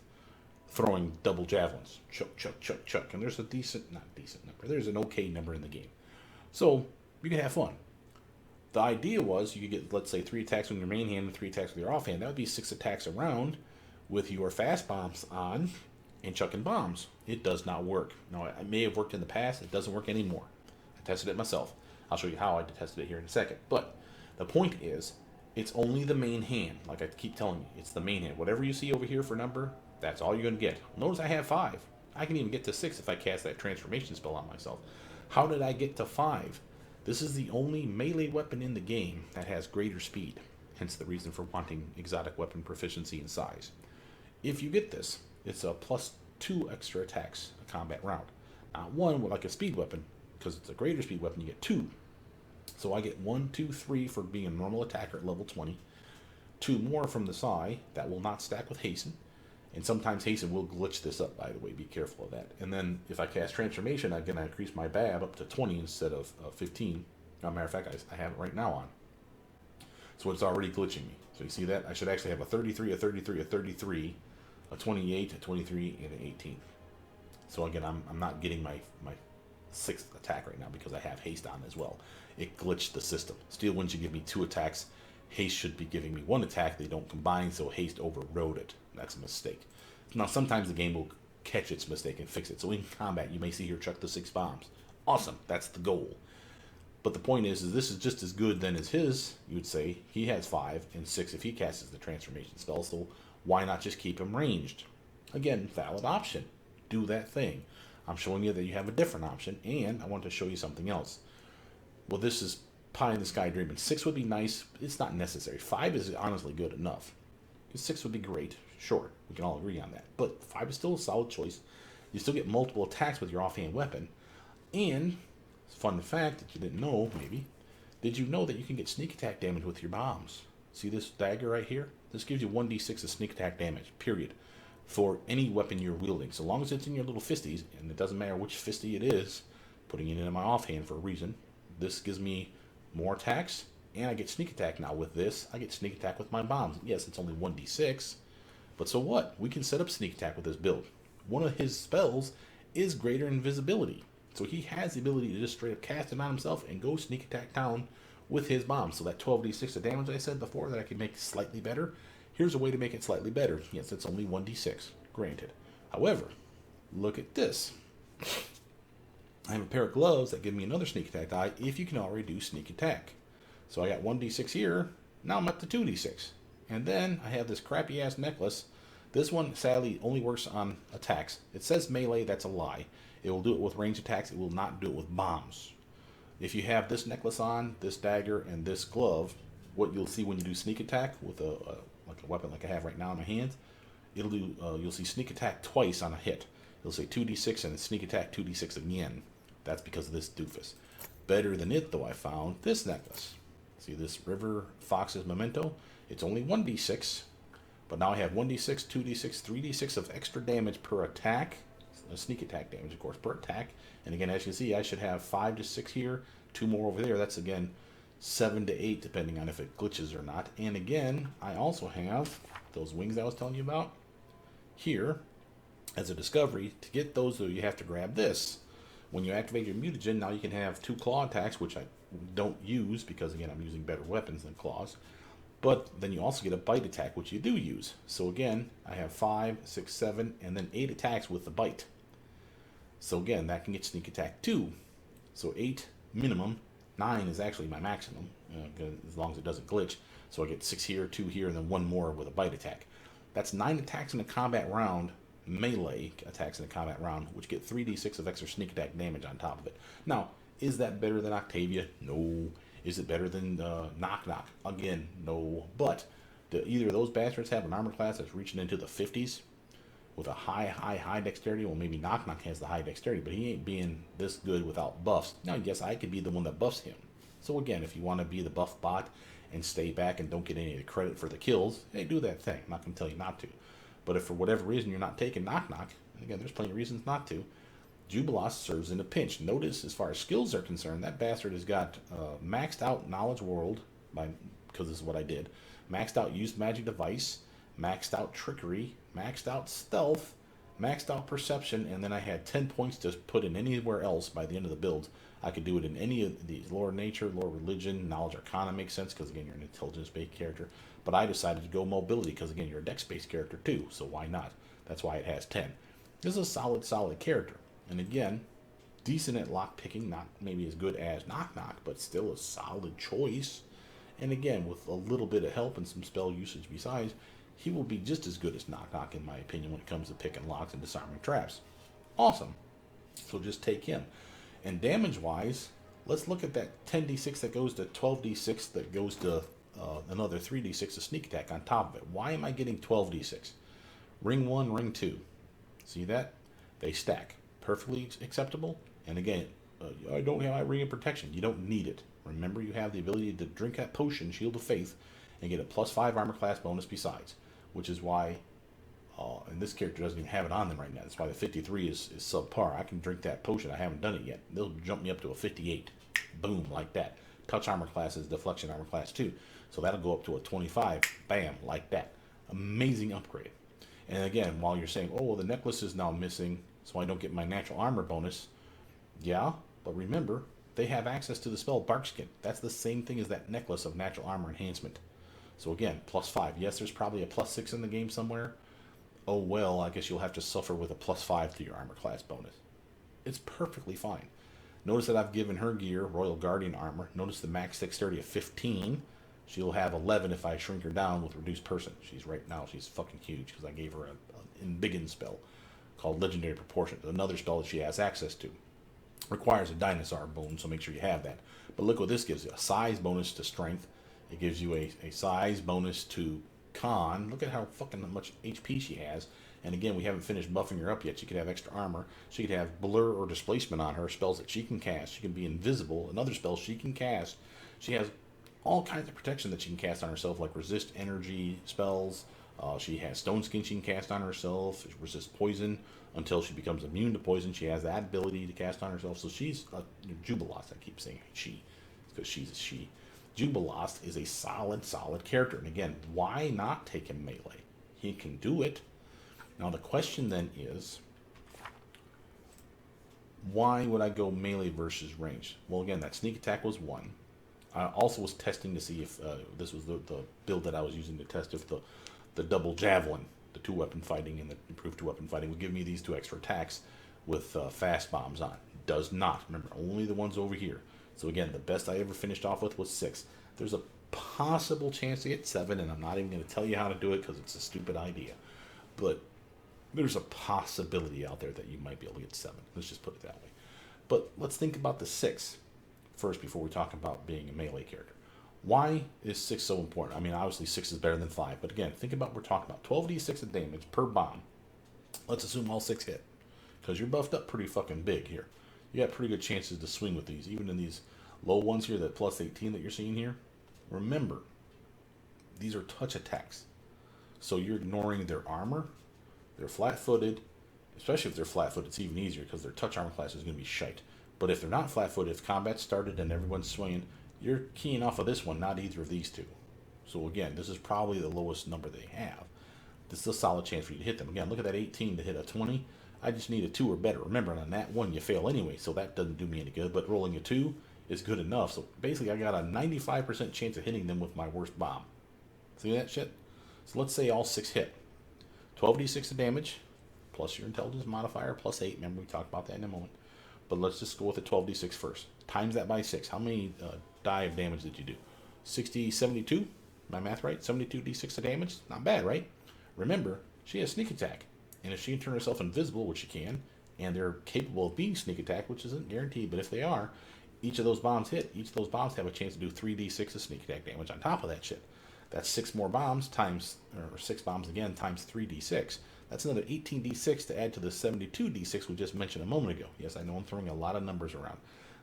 throwing double javelins. Chuck, chuck, chuck, chuck. And there's a not decent number. There's an okay number in the game. So you can have fun. The idea was you could get, let's say, 3 attacks with your main hand and 3 attacks with your offhand. That would be 6 attacks around with your fast bombs on and chucking bombs. It does not work. Now, it may have worked in the past. It doesn't work anymore. I tested it myself. I'll show you how I tested it here in a second. But the point is, it's only the main hand. Like I keep telling you, it's the main hand. Whatever you see over here for number, that's all you're going to get. Notice I have 5. I can even get to 6 if I cast that transformation spell on myself. How did I get to 5? This is the only melee weapon in the game that has greater speed. Hence the reason for wanting exotic weapon proficiency and size. If you get this, it's a +2 extra attacks a combat round. Not 1 with like a speed weapon, because it's a greater speed weapon, you get 2. So I get 1, 2, 3 for being a normal attacker at level 20. 2 more from the psi. That will not stack with hasten. And sometimes hasten will glitch this up, by the way. Be careful of that. And then if I cast transformation, I'm going to increase my BAB up to 20 instead of 15. As a matter of fact, I have it right now on. So it's already glitching me. So you see that? I should actually have a 33, a 33, a 33, a 28, a 23, and an 18. So again, I'm not getting my 6th attack right now because I have haste on as well. It glitched the system. Steel Wind should give me 2 attacks. Haste should be giving me 1 attack. They don't combine, so haste overrode it. That's a mistake. Now, sometimes the game will catch its mistake and fix it. So in combat, you may see here chuck the 6 bombs. Awesome. That's the goal. But the point is this is just as good then as his, you would say. He has 5 and 6 if he casts the transformation spell, so why not just keep him ranged? Again, valid option. Do that thing. I'm showing you that you have a different option, and I want to show you something else. Well, this is pie in the sky dreaming. 6 would be nice. It's not necessary. 5 is honestly good enough. 6 would be great. Sure, we can all agree on that. But 5 is still a solid choice. You still get multiple attacks with your offhand weapon, and fun fact that you didn't know, maybe. Did you know that you can get sneak attack damage with your bombs? See this dagger right here? This gives you 1d6 of sneak attack damage, period. For any weapon you're wielding. So long as it's in your little fisties, and it doesn't matter which fisty it is, putting it in my offhand for a reason. This gives me more attacks, and I get sneak attack now with this. I get sneak attack with my bombs. Yes, it's only 1d6, but so what? We can set up sneak attack with this build. One of his spells is greater invisibility. So he has the ability to just straight up cast it on himself and go sneak attack down with his bomb. So that 12d6 of damage I said before that I can make slightly better, here's a way to make it slightly better. Yes, it's only 1d6, granted. However, look at this. I have a pair of gloves that give me another sneak attack die if you can already do sneak attack. So I got 1d6 here, now I'm up to 2d6. And then I have this crappy ass necklace. This one sadly only works on attacks. It says melee, that's a lie. It will do it with range attacks. It will not do it with bombs. If you have this necklace on, this dagger, and this glove, what you'll see when you do sneak attack with like a weapon like I have right now in my hands, it'll do. You'll see sneak attack twice on a hit. It'll say 2d6 and then sneak attack 2d6 again. That's because of this doofus. Better than it though, I found this necklace. See this River Fox's Memento? It's only 1d6, but now I have 1d6, 2d6, 3d6 of extra damage per attack. Sneak attack damage, of course, per attack. And again, as you can see, I should have 5 to 6 here, 2 more over there. That's again 7 to 8, depending on if it glitches or not. And again, I also have those wings I was telling you about here as a discovery. To get those, though, you have to grab this. When you activate your mutagen, now you can have 2 claw attacks, which I don't use because, again, I'm using better weapons than claws. But then you also get a bite attack, which you do use. So again, I have 5, 6, 7, and then 8 attacks with the bite. So again, that can get sneak attack 2. So 8 minimum, 9 is actually my maximum, as long as it doesn't glitch. So I get 6 here, 2 here, and then 1 more with a bite attack. That's 9 attacks in a combat round, melee attacks in a combat round, which get 3d6 of extra sneak attack damage on top of it. Now, is that better than Octavia? No. Is it better than Knock Knock? Again, no. But do either of those bastards have an armor class that's reaching into the 50s with a high dexterity? Well, maybe Knock Knock has the high dexterity, but he ain't being this good without buffs. Now, yes, I could be the one that buffs him. So again, if you want to be the buff bot and stay back and don't get any of the credit for the kills, hey, do that thing. I'm not going to tell you not to. But if for whatever reason you're not taking Knock Knock, and again, there's plenty of reasons not to, Jubilost serves in a pinch. Notice, as far as skills are concerned, that bastard has got maxed out Knowledge World, because this is what I did, maxed out Used Magic Device, maxed out Trickery, maxed out Stealth, maxed out Perception, and then I had 10 points to put in anywhere else by the end of the build. I could do it in any of these. Lore Nature, Lore Religion, Knowledge Arcana makes sense, because again, you're an intelligence-based character. But I decided to go Mobility, because again, you're a Dex-based character too, so why not? That's why it has 10. This is a solid character. And again, decent at lock picking, not maybe as good as Knock Knock, but still a solid choice. And again, with a little bit of help and some spell usage besides, he will be just as good as Knock Knock, in my opinion, when it comes to picking locks and disarming traps. Awesome. So just take him. And damage-wise, let's look at that 10d6 that goes to 12d6 that goes to another 3d6 of sneak attack on top of it. Why am I getting 12d6? Ring 1, ring 2. See that? They stack. Perfectly acceptable. And again, I don't have my ring of protection. You don't need it. Remember, you have the ability to drink that potion, Shield of Faith, and get a +5 armor class bonus besides, which is why, and this character doesn't even have it on them right now. That's why the 53 is subpar. I can drink that potion. I haven't done it yet. They'll jump me up to a 58. Boom, like that. Touch armor class is deflection armor class too. So that'll go up to a 25. Bam, like that. Amazing upgrade. And again, while you're saying, oh, well, the necklace is now missing, so I don't get my natural armor bonus. Yeah, but remember, they have access to the spell Barkskin. That's the same thing as that necklace of natural armor enhancement. So again, +5. Yes, there's probably a +6 in the game somewhere. Oh well, I guess you'll have to suffer with a +5 to your armor class bonus. It's perfectly fine. Notice that I've given her gear Royal Guardian armor. Notice the max dexterity of 15. She'll have 11 if I shrink her down with reduced person. She's fucking huge because I gave her an embiggen spell called Legendary Proportions. Another spell that she has access to. Requires a dinosaur bone, so make sure you have that. But look what this gives you. A size bonus to strength. It gives you a size bonus to con. Look at how fucking much HP she has. And again, we haven't finished buffing her up yet. She could have extra armor. She could have blur or displacement on her. Spells that she can cast. She can be invisible. Another spell she can cast. She has all kinds of protection that she can cast on herself, like resist energy spells. She has stone skin she can cast on herself. Resist poison until she becomes immune to poison. She has that ability to cast on herself. So she's a Jubilost. I keep saying she because she's a she. Jubilost is a solid character. And again, why not take him melee? He can do it. Now the question then is, why would I go melee versus range? Well, again, that sneak attack was 1. I also was testing to see if this was the build that I was using to test if the double javelin, the 2-weapon fighting and the improved 2-weapon fighting would give me these 2 extra attacks with fast bombs on. Does not. Remember, only the ones over here. So again, the best I ever finished off with was 6. There's a possible chance to get 7, and I'm not even going to tell you how to do it because it's a stupid idea. But there's a possibility out there that you might be able to get 7. Let's just put it that way. But let's think about the 6 first before we talk about being a melee character. Why is 6 so important? I mean, obviously 6 is better than 5, but again, think about what we're talking about. 12d6 of damage per bomb. Let's assume all 6 hit, because you're buffed up pretty fucking big here. You got pretty good chances to swing with these, even in these low ones here, that +18 that you're seeing here. Remember, these are touch attacks. So you're ignoring their armor. They're flat-footed. Especially if they're flat-footed, it's even easier because their touch armor class is going to be shite. But if they're not flat-footed, if combat started and everyone's swinging, you're keying off of this one, not either of these two. So again, this is probably the lowest number they have. This is a solid chance for you to hit them. Again, look at that 18 to hit a 20. I just need a 2 or better. Remember, on that 1, you fail anyway, so that doesn't do me any good. But rolling a 2 is good enough. So basically, I got a 95% chance of hitting them with my worst bomb. See that shit? So let's say all 6 hit. 12d6 of damage, plus your intelligence modifier, +8. Remember, we talked about that in a moment. But let's just go with the 12d6 first. Times that by 6. How many die of damage did you do? 72? My math right? 72d6 of damage? Not bad, right? Remember, she has sneak attack. And if she can turn herself invisible, which she can, and they're capable of being sneak attack, which isn't guaranteed, but if they are, each of those bombs hit. Each of those bombs have a chance to do 3d6 of sneak attack damage on top of that shit. That's 6 more bombs times, or 6 bombs again times 3d6. That's another 18d6 to add to the 72d6 we just mentioned a moment ago. Yes, I know I'm throwing a lot of numbers around.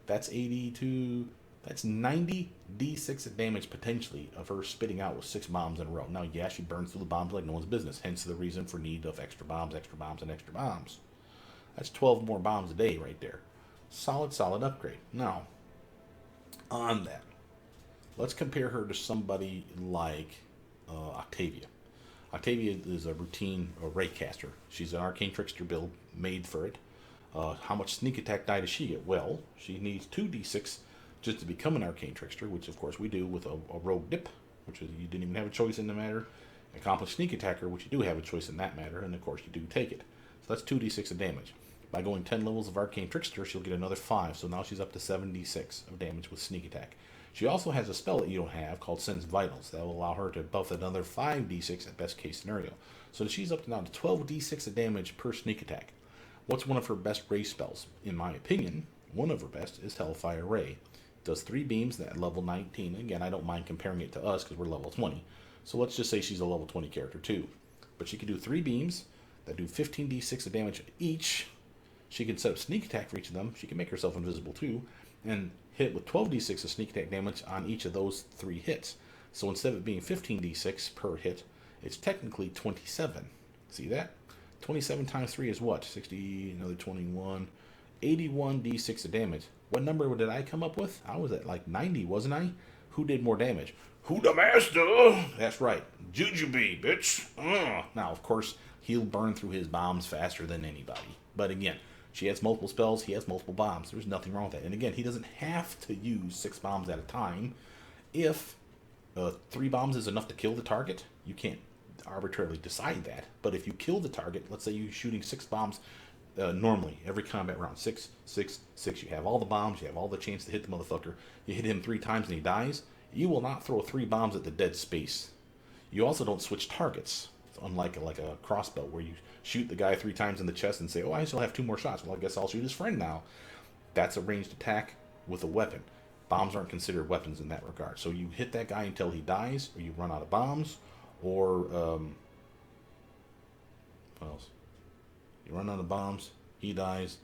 That's 82, that's 90d6 of damage potentially of her spitting out with 6 bombs in a row. Now, yeah, she burns through the bombs like no one's business, hence the reason for need of extra bombs, and extra bombs. That's 12 more bombs a day right there. Solid upgrade. Now, on that, let's compare her to somebody like Octavia. Octavia is a routine ray caster. She's an arcane trickster build made for it. How much sneak attack die does she get? Well, she needs 2d6 just to become an arcane trickster, which of course we do with a rogue dip, which is you didn't even have a choice in the matter. Accomplished sneak attacker, which you do have a choice in that matter, and of course you do take it. So that's 2d6 of damage. By going 10 levels of arcane trickster, she'll get another 5, so now she's up to 7d6 of damage with sneak attack. She also has a spell that you don't have called Sense Vitals that will allow her to buff another 5d6 at best case scenario. So she's up to now to 12d6 of damage per sneak attack. What's one of her best ray spells? In my opinion, one of her best is Hellfire Ray. It does 3 beams at level 19. Again, I don't mind comparing it to us because we're level 20. So let's just say she's a level 20 character too. But she can do 3 beams that do 15d6 of damage each. She can set up sneak attack for each of them. She can make herself invisible too. And hit with 12d6 of sneak attack damage on each of those 3 hits. So instead of it being 15d6 per hit, it's technically 27. See that? 27 times 3 is what? 60, another 21, 81d6 of damage. What number did I come up with? I was at like 90, wasn't I? Who did more damage? Who the master? That's right. Jujubee, bitch. Now, of course, he'll burn through his bombs faster than anybody. But again, She has multiple spells, he has multiple bombs. There's nothing wrong with that. And again, he doesn't have to use 6 bombs at a time. If 3 bombs is enough to kill the target, you can't arbitrarily decide that. But if you kill the target, let's say you're shooting 6 bombs normally, every combat round, 6, 6, 6, you have all the bombs, you have all the chance to hit the motherfucker, you hit him 3 times and he dies, you will not throw 3 bombs at the dead space. You also don't switch targets, unlike like a crossbow where you shoot the guy 3 times in the chest and say, oh, I still have 2 more shots, well, I guess I'll shoot his friend now. That's a ranged attack with a weapon. Bombs aren't considered weapons in that regard. So you hit that guy until he dies, or you run out of bombs, or what else? You run out of bombs, he dies,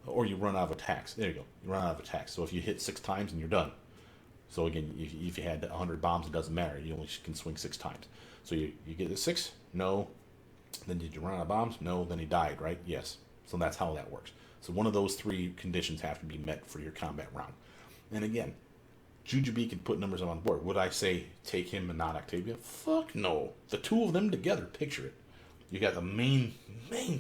or you run out of attacks. There you go. You run out of attacks. So if you hit 6 times and you're done. So again, if you had 100 bombs, it doesn't matter. You only can swing 6 times. So you get to 6? No. Then did you run out of bombs? No. Then he died, right? Yes. So that's how that works. So one of those 3 conditions have to be met for your combat round. And again, Jujubee can put numbers on board. Would I say take him and not Octavia? Fuck no. The 2 of them together, picture it. You got the main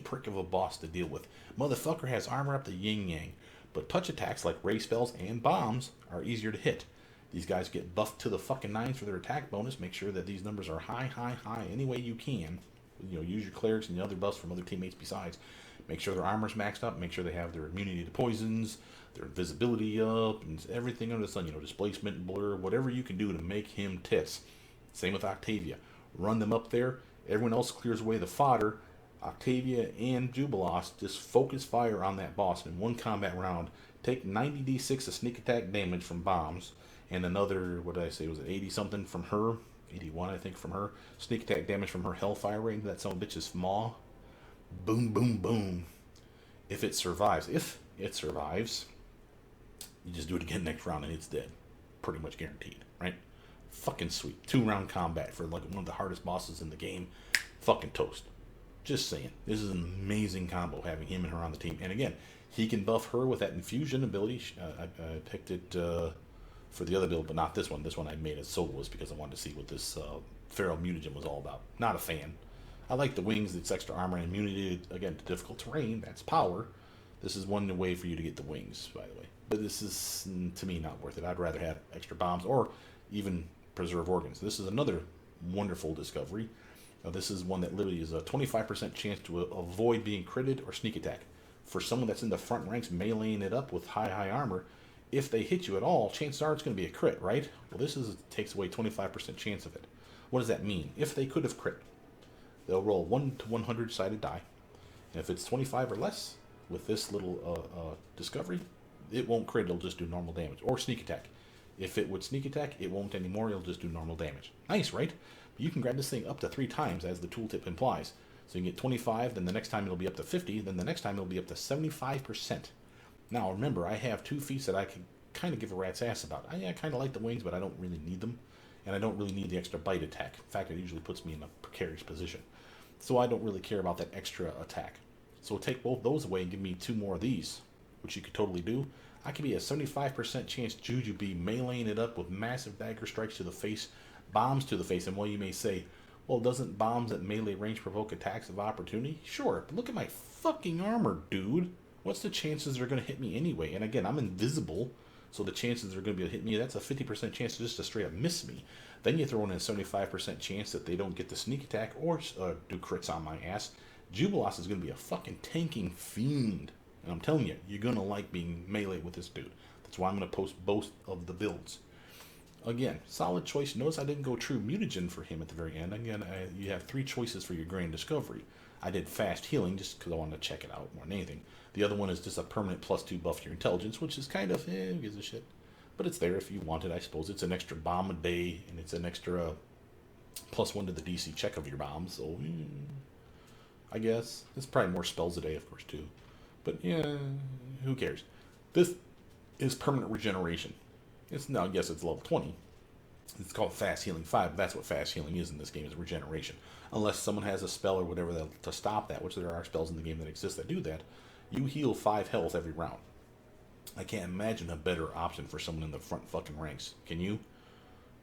prick of a boss to deal with. Motherfucker has armor up the yin-yang. But touch attacks like ray spells and bombs are easier to hit. These guys get buffed to the fucking 9s for their attack bonus. Make sure that these numbers are high, high, high any way you can. You know, use your clerics and the other buffs from other teammates besides. Make sure their armor's maxed up. Make sure they have their immunity to poisons, their invisibility up, and everything under the sun. You know, displacement, blur, whatever you can do to make him tits. Same with Octavia. Run them up there. Everyone else clears away the fodder. Octavia and Jubilost just focus fire on that boss in one combat round. Take 90d6 of sneak attack damage from bombs, and another, what did I say, was it 80 something from her? 81, I think, from her. Sneak attack damage from her Hellfire Ring. That son of a bitch's maw. Boom, boom, boom. If it survives, you just do it again next round and it's dead. Pretty much guaranteed, right? Fucking sweet. 2-round combat for like one of the hardest bosses in the game. Fucking toast. Just saying. This is an amazing combo having him and her on the team. And again, he can buff her with that infusion ability. I picked it for the other build, but not this one. This one I made as soloist because I wanted to see what this Feral Mutagen was all about. Not a fan. I like the wings, it's extra armor and immunity, again, to difficult terrain, that's power. This is one way for you to get the wings, by the way. But this is, to me, not worth it. I'd rather have extra bombs or even preserve organs. This is another wonderful discovery. This is one that literally is a 25% chance to avoid being critted or sneak attack. For someone that's in the front ranks meleeing it up with high armor, if they hit you at all, chances are it's going to be a crit, right? Well, this takes away 25% chance of it. What does that mean? If they could have crit, they'll roll 1 to 100 sided die. And if it's 25 or less, with this little discovery, it won't crit, it'll just do normal damage. Or sneak attack. If it would sneak attack, it won't anymore, it'll just do normal damage. Nice, right? But you can grab this thing up to 3 times, as the tooltip implies. So you can get 25, then the next time it'll be up to 50, then the next time it'll be up to 75%. Now remember, I have 2 feats that I can kind of give a rat's ass about. I kind of like the wings, but I don't really need them. And I don't really need the extra bite attack. In fact, it usually puts me in a precarious position. So I don't really care about that extra attack. So take both those away and give me 2 more of these, which you could totally do. I could be a 75% chance Jujubee meleeing it up with massive dagger strikes to the face, bombs to the face. And while you may say, well, doesn't bombs at melee range provoke attacks of opportunity? Sure, but look at my fucking armor, dude. What's the chances they're going to hit me anyway? And again, I'm invisible, so the chances they're going to be able to hit me, that's a 50% chance just to straight up miss me. Then you throw in a 75% chance that they don't get the sneak attack or do crits on my ass. Jubilost is going to be a fucking tanking fiend. And I'm telling you, you're going to like being melee with this dude. That's why I'm going to post both of the builds. Again, solid choice. Notice I didn't go true mutagen for him at the very end. Again, you have 3 choices for your grand discovery. I did fast healing just because I wanted to check it out more than anything. The other one is just a permanent +2 buff to your intelligence, which is kind of, who gives a shit. But it's there if you want it, I suppose. It's an extra bomb a day, and it's an extra +1 to the DC check of your bombs. So, I guess. It's probably more spells a day, of course, too. But, yeah, who cares? This is permanent regeneration. It's now, yes, it's level 20. It's called Fast Healing 5. But that's what Fast Healing is in this game, is regeneration. Unless someone has a spell or whatever to stop that, which there are spells in the game that exist that do that, you heal 5 health every round. I can't imagine a better option for someone in the front fucking ranks. Can you?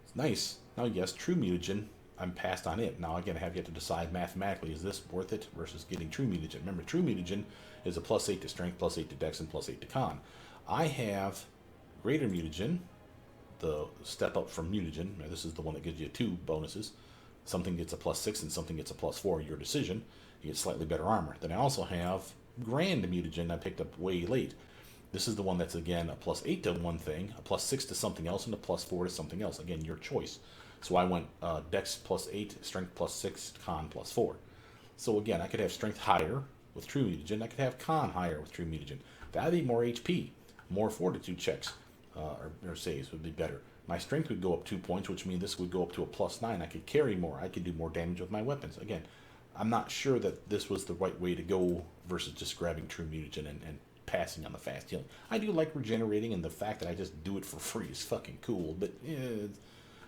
It's nice. Now, yes, true mutagen I'm passed on it. Now, again, I have yet to decide mathematically, is this worth it versus getting True Mutagen? Remember, True Mutagen is a +8 to Strength, +8 to Dex, and +8 to Con. I have Greater Mutagen, the step up from Mutagen. Now, this is the one that gives you 2 bonuses. Something gets a +6 and something gets a +4, your decision. You get slightly better armor. Then I also have Grand Mutagen I picked up way late. This is the one that's, again, a +8 to one thing, a +6 to something else, and a +4 to something else. Again, your choice. So I went Dex +8, Strength +6, Con +4. So again, I could have Strength higher with True Mutagen. I could have Con higher with True Mutagen. That would be more HP. More Fortitude checks or saves would be better. My Strength would go up 2 points, which means this would go up to a +9. I could carry more. I could do more damage with my weapons. Again, I'm not sure that this was the right way to go versus just grabbing True Mutagen and passing on the fast healing. I do like regenerating, and the fact that I just do it for free is fucking cool, but this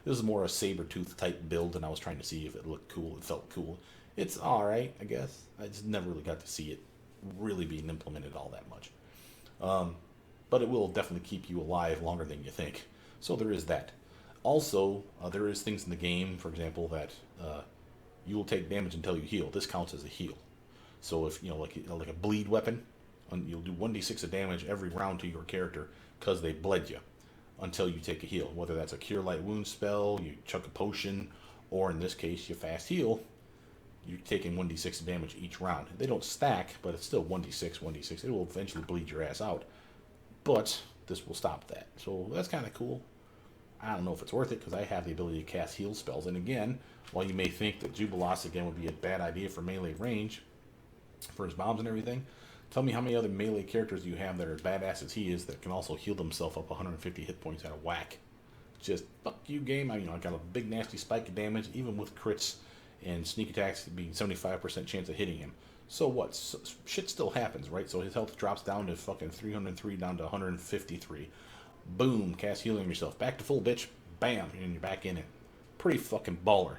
is more a saber-tooth type build, and I was trying to see if it looked cool, it felt cool. It's alright, I guess. I just never really got to see it really being implemented all that much. But it will definitely keep you alive longer than you think. So there is that. Also, there is things in the game, for example, that you will take damage until you heal. This counts as a heal. So if, like a bleed weapon, you'll do 1d6 of damage every round to your character because they bled you until you take a heal. Whether that's a Cure Light Wound spell, you chuck a potion, or in this case, you fast heal, you're taking 1d6 of damage each round. They don't stack, but it's still 1d6, 1d6. It will eventually bleed your ass out. But this will stop that. So that's kind of cool. I don't know if it's worth it because I have the ability to cast heal spells. And again, while you may think that Jubilost again would be a bad idea for melee range, for his bombs and everything, tell me how many other melee characters you have that are as badass as he is that can also heal themselves up 150 hit points at a whack. Just fuck you, game. I got a big nasty spike of damage, even with crits and sneak attacks being 75% chance of hitting him. So what? Shit still happens, right? So his health drops down to fucking 303 down to 153. Boom, cast healing yourself. Back to full, bitch. Bam, and you're back in it. Pretty fucking baller.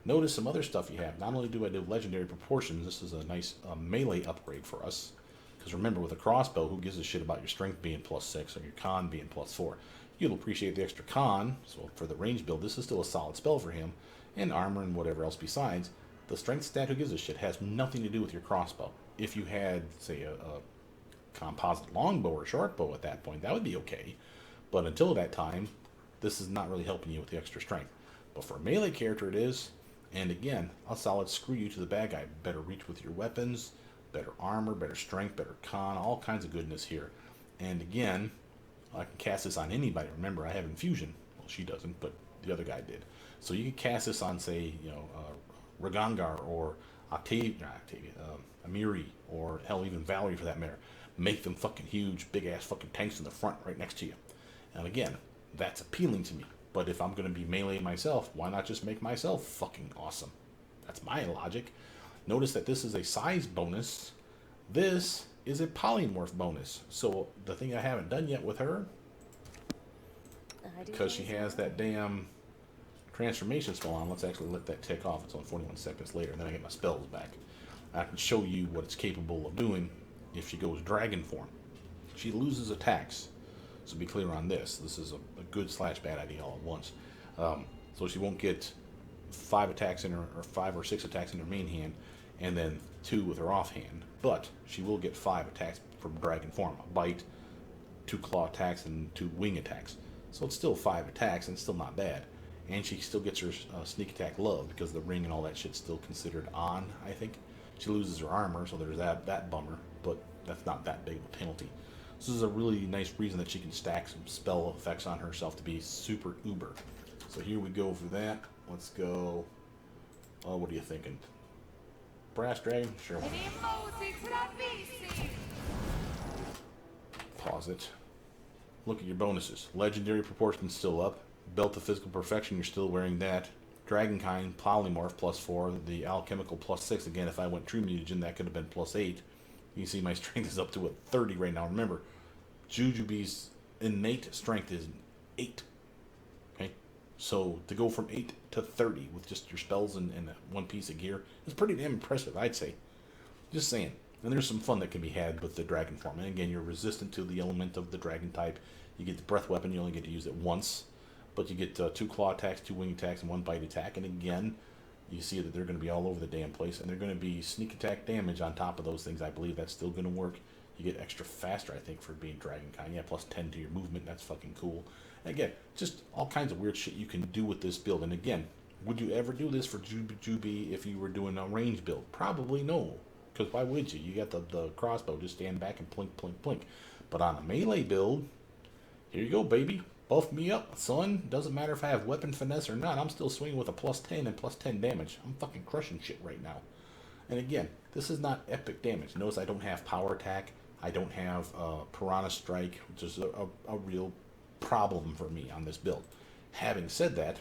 Notice some other stuff you have. Not only do I do legendary proportions, this is a nice melee upgrade for us. Because remember, with a crossbow, who gives a shit about your strength being +6 or your con being +4? You'll appreciate the extra con, so for the range build, this is still a solid spell for him. And armor and whatever else besides. The strength stat, who gives a shit, has nothing to do with your crossbow. If you had, say, a composite longbow or short bow at that point, that would be okay. But until that time, this is not really helping you with the extra strength. But for a melee character, it is. And again, a solid screw you to the bad guy. Better reach with your weapons, better armor, better strength, better con, all kinds of goodness here. And again, I can cast this on anybody. Remember, I have infusion. Well, she doesn't, but the other guy did. So you can cast this on, say, Ragangar or Amiri, or hell, even Valerie for that matter. Make them fucking huge, big-ass fucking tanks in the front right next to you. And again, that's appealing to me. But if I'm going to be melee myself, why not just make myself fucking awesome? That's my logic. Notice that this is a size bonus. This is a polymorph bonus. So the thing I haven't done yet with her, because she has that damn transformation spell on, let's actually let that tick off. It's on 41 seconds later, and then I get my spells back. I can show you what it's capable of doing if she goes dragon form. She loses attacks. So be clear on this. This is a good / bad idea all at once. So she won't get 5 attacks in her, or 5 or 6 attacks in her main hand, and then 2 with her offhand. But she will get 5 attacks from dragon form: a bite, 2 claw attacks, and 2 wing attacks. So it's still 5 attacks, and still not bad. And she still gets her sneak attack love because the ring and all that shit's still considered on. I think she loses her armor, so there's that bummer. But that's not that big of a penalty. This is a really nice reason that she can stack some spell effects on herself to be super uber. So here we go for that. Let's go. Oh, what are you thinking? Brass Dragon? Sure. Pause it. Look at your bonuses. Legendary Proportion's still up. Belt of Physical Perfection, you're still wearing that. Dragonkind, Polymorph, +4. The Alchemical, +6. Again, if I went True Mutagen, that could have been +8. You can see my strength is up to 30 right now. Remember, Jujubee's innate strength is 8. Okay? So to go from 8 to 30 with just your spells and one piece of gear is pretty damn impressive, I'd say. Just saying. And there's some fun that can be had with the dragon form. And again, you're resistant to the element of the dragon type. You get the breath weapon, you only get to use it once. But you get 2 claw attacks, 2 wing attacks, and 1 bite attack. And again, you see that they're going to be all over the damn place. And they're going to be sneak attack damage on top of those things. I believe that's still going to work. You get extra faster, I think, for being Dragon Kind. Yeah, plus 10 to your movement. That's fucking cool. And again, just all kinds of weird shit you can do with this build. And again, would you ever do this for Juby if you were doing a range build? Probably no. Because why would you? You got the crossbow. Just stand back and plink, plink, plink. But on a melee build, here you go, baby. Buff me up, son. Doesn't matter if I have weapon finesse or not. I'm still swinging with a plus 10 and plus 10 damage. I'm fucking crushing shit right now. And again, this is not epic damage. Notice I don't have power attack. I don't have Piranha Strike, which is a real problem for me on this build. Having said that,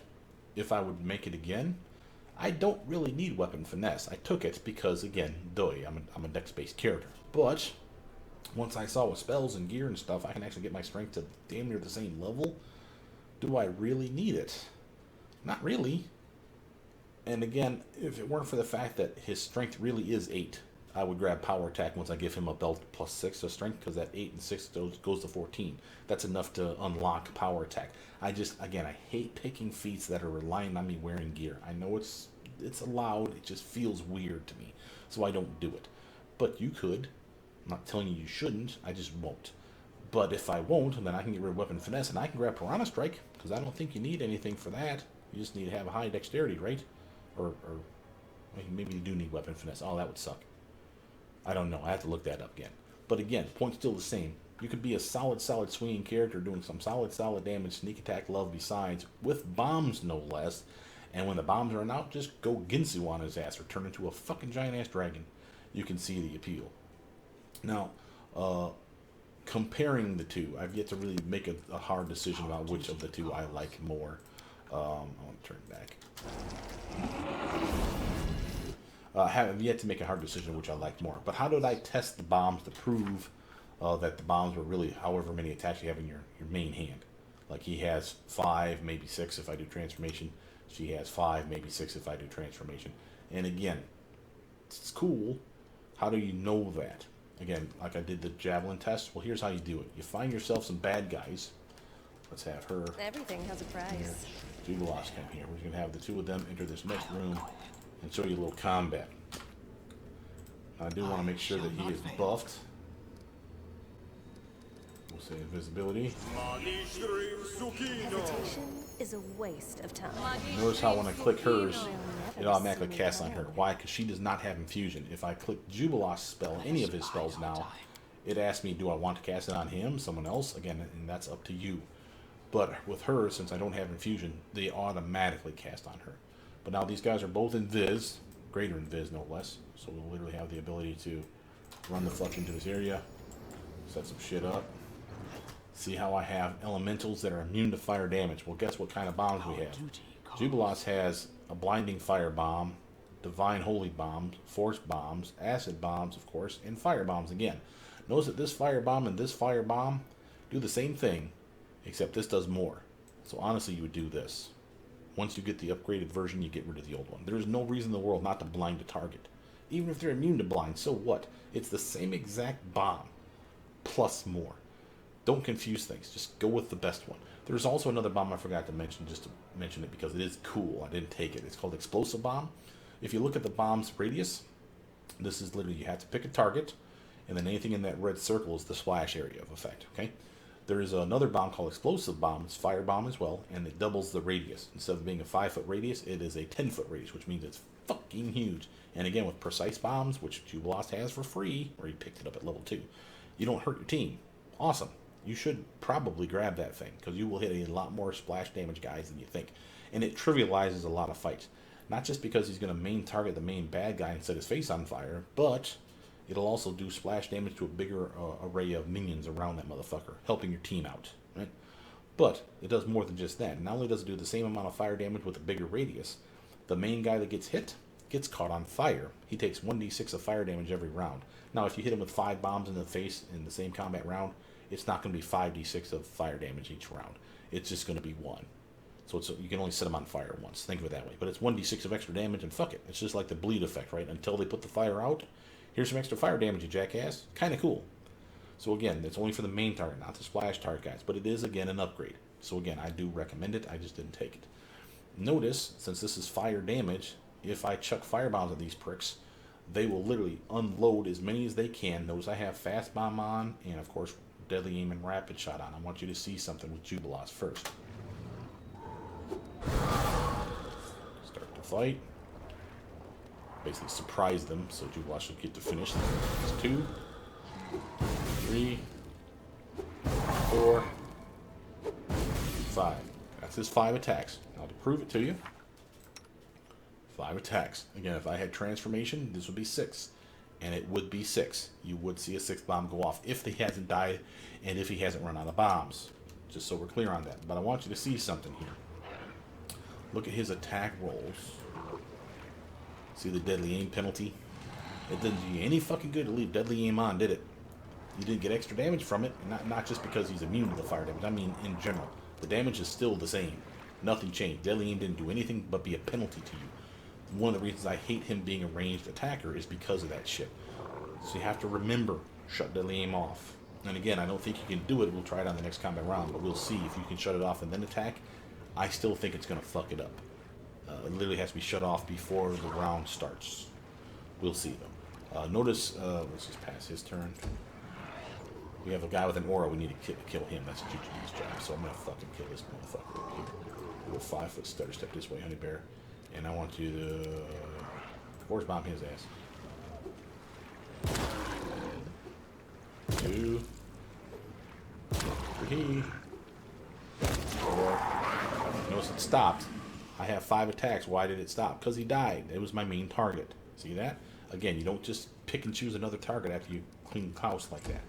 if I would make it again, I don't really need weapon finesse. I took it because, again, I'm a dex-based character. But once I saw with spells and gear and stuff, I can actually get my strength to damn near the same level. Do I really need it? Not really. And again, if it weren't for the fact that his strength really is 8, I would grab power attack once I give him a belt plus 6 of strength, because that 8 and 6 goes to 14. That's enough to unlock power attack. I hate picking feats that are relying on me wearing gear. I know it's allowed, it just feels weird to me, so I don't do it. But you could. I'm not telling you shouldn't, I just won't. But if I won't, then I can get rid of weapon finesse, and I can grab Piranha Strike, because I don't think you need anything for that. You just need to have a high dexterity, right? Or maybe you do need weapon finesse. Oh, that would suck. I don't know. I have to look that up again. But again, point's still the same. You could be a solid swinging character doing some solid damage, sneak attack, love besides, with bombs no less. And when the bombs run out, just go Ginsu on his ass or turn into a fucking giant-ass dragon. You can see the appeal. Now, comparing the two, I've yet to really make a hard decision about which of the two I like more. I want to turn back. I have yet to make a hard decision which I like more. But how did I test the bombs to prove that the bombs were really however many attacks you have in your main hand? Like he has 5, maybe 6 if I do transformation. She has 5, maybe 6 if I do transformation. And again, it's cool. How do you know that? Again, like I did the javelin test. Well, here's how you do it. You find yourself some bad guys. Let's have her. Everything has a price. Jubilost come here. We're going to have the two of them enter this next room and show you a little combat. I do want to make sure that he is buffed. We'll say invisibility. Hesitation is a waste of time. Notice how when I click hers, it automatically casts on her. Why? Because she does not have infusion. If I click Jubilost's spell, any of his spells now, it asks me, do I want to cast it on him, someone else? Again, and that's up to you. But with her, since I don't have infusion, they automatically cast on her. But now these guys are both invis, greater invis no less. So we'll literally have the ability to run the fuck into this area, set some shit up. See how I have elementals that are immune to fire damage. Well, guess what kind of bombs we have? Jubilost has a blinding fire bomb, divine holy bombs, force bombs, acid bombs, of course, and fire bombs again. Notice that this fire bomb and this fire bomb do the same thing, except this does more. So honestly, you would do this. Once you get the upgraded version, you get rid of the old one. There is no reason in the world not to blind a target. Even if they're immune to blind, so what? It's the same exact bomb, plus more. Don't confuse things. Just go with the best one. There's also another bomb I forgot to mention, just to mention it because it is cool. I didn't take it. It's called Explosive Bomb. If you look at the bomb's radius, this is literally, you have to pick a target, and then anything in that red circle is the splash area of effect, okay? There is another bomb called Explosive Bomb. It's Firebomb as well, and it doubles the radius. Instead of being a 5-foot radius, it is a 10-foot radius, which means it's fucking huge. And again, with precise bombs, which Jubilost has for free, or he picked it up at level 2, you don't hurt your team. Awesome. You should probably grab that thing, because you will hit a lot more splash damage guys than you think. And it trivializes a lot of fights. Not just because he's going to main target the main bad guy and set his face on fire, but it'll also do splash damage to a bigger array of minions around that motherfucker, helping your team out, right? But it does more than just that. Not only does it do the same amount of fire damage with a bigger radius, the main guy that gets hit gets caught on fire. He takes 1d6 of fire damage every round. Now, if you hit him with 5 bombs in the face in the same combat round, it's not going to be 5d6 of fire damage each round. It's just going to be 1. So you can only set them on fire once. Think of it that way. But it's 1d6 of extra damage, and fuck it. It's just like the bleed effect, right? Until they put the fire out, here's some extra fire damage, you jackass. Kind of cool. So again, it's only for the main target, not the splash target guys. But it is, again, an upgrade. So again, I do recommend it. I just didn't take it. Notice, since this is fire damage, if I chuck firebombs at these pricks, they will literally unload as many as they can. Notice I have fast bomb on, and of course, deadly aim and rapid shot on. I want you to see something with Jubilost first. Start the fight. Basically surprise them, so Jubilost should get to finish. That's 2, 3, 4, 5. That's his 5 attacks. Now to prove it to you, 5 attacks. Again, if I had transformation, this would be 6. And it would be 6. You would see a 6th bomb go off if he hasn't died and if he hasn't run out of bombs. Just so we're clear on that. But I want you to see something here. Look at his attack rolls. See the deadly aim penalty? It didn't do you any fucking good to leave deadly aim on, did it? You didn't get extra damage from it, and not just because he's immune to the fire damage. I mean, in general. The damage is still the same. Nothing changed. Deadly aim didn't do anything but be a penalty to you. One of the reasons I hate him being a ranged attacker is because of that shit. So you have to remember, shut deadly aim off. And again, I don't think you can do it. We'll try it on the next combat round, but we'll see if you can shut it off and then attack. I still think it's going to fuck it up. It literally has to be shut off before the round starts. We'll see, though. Notice, let's just pass his turn. We have a guy with an aura. We need to kill him. That's GG's job. So I'm going to fucking kill this motherfucker over here. We'll 5-foot stutter step this way, honey bear. And I want you to force bomb his ass. 2, 3, 4. Notice it stopped. I have 5 attacks. Why did it stop? Because he died. It was my main target. See that? Again, you don't just pick and choose another target after you clean the house like that.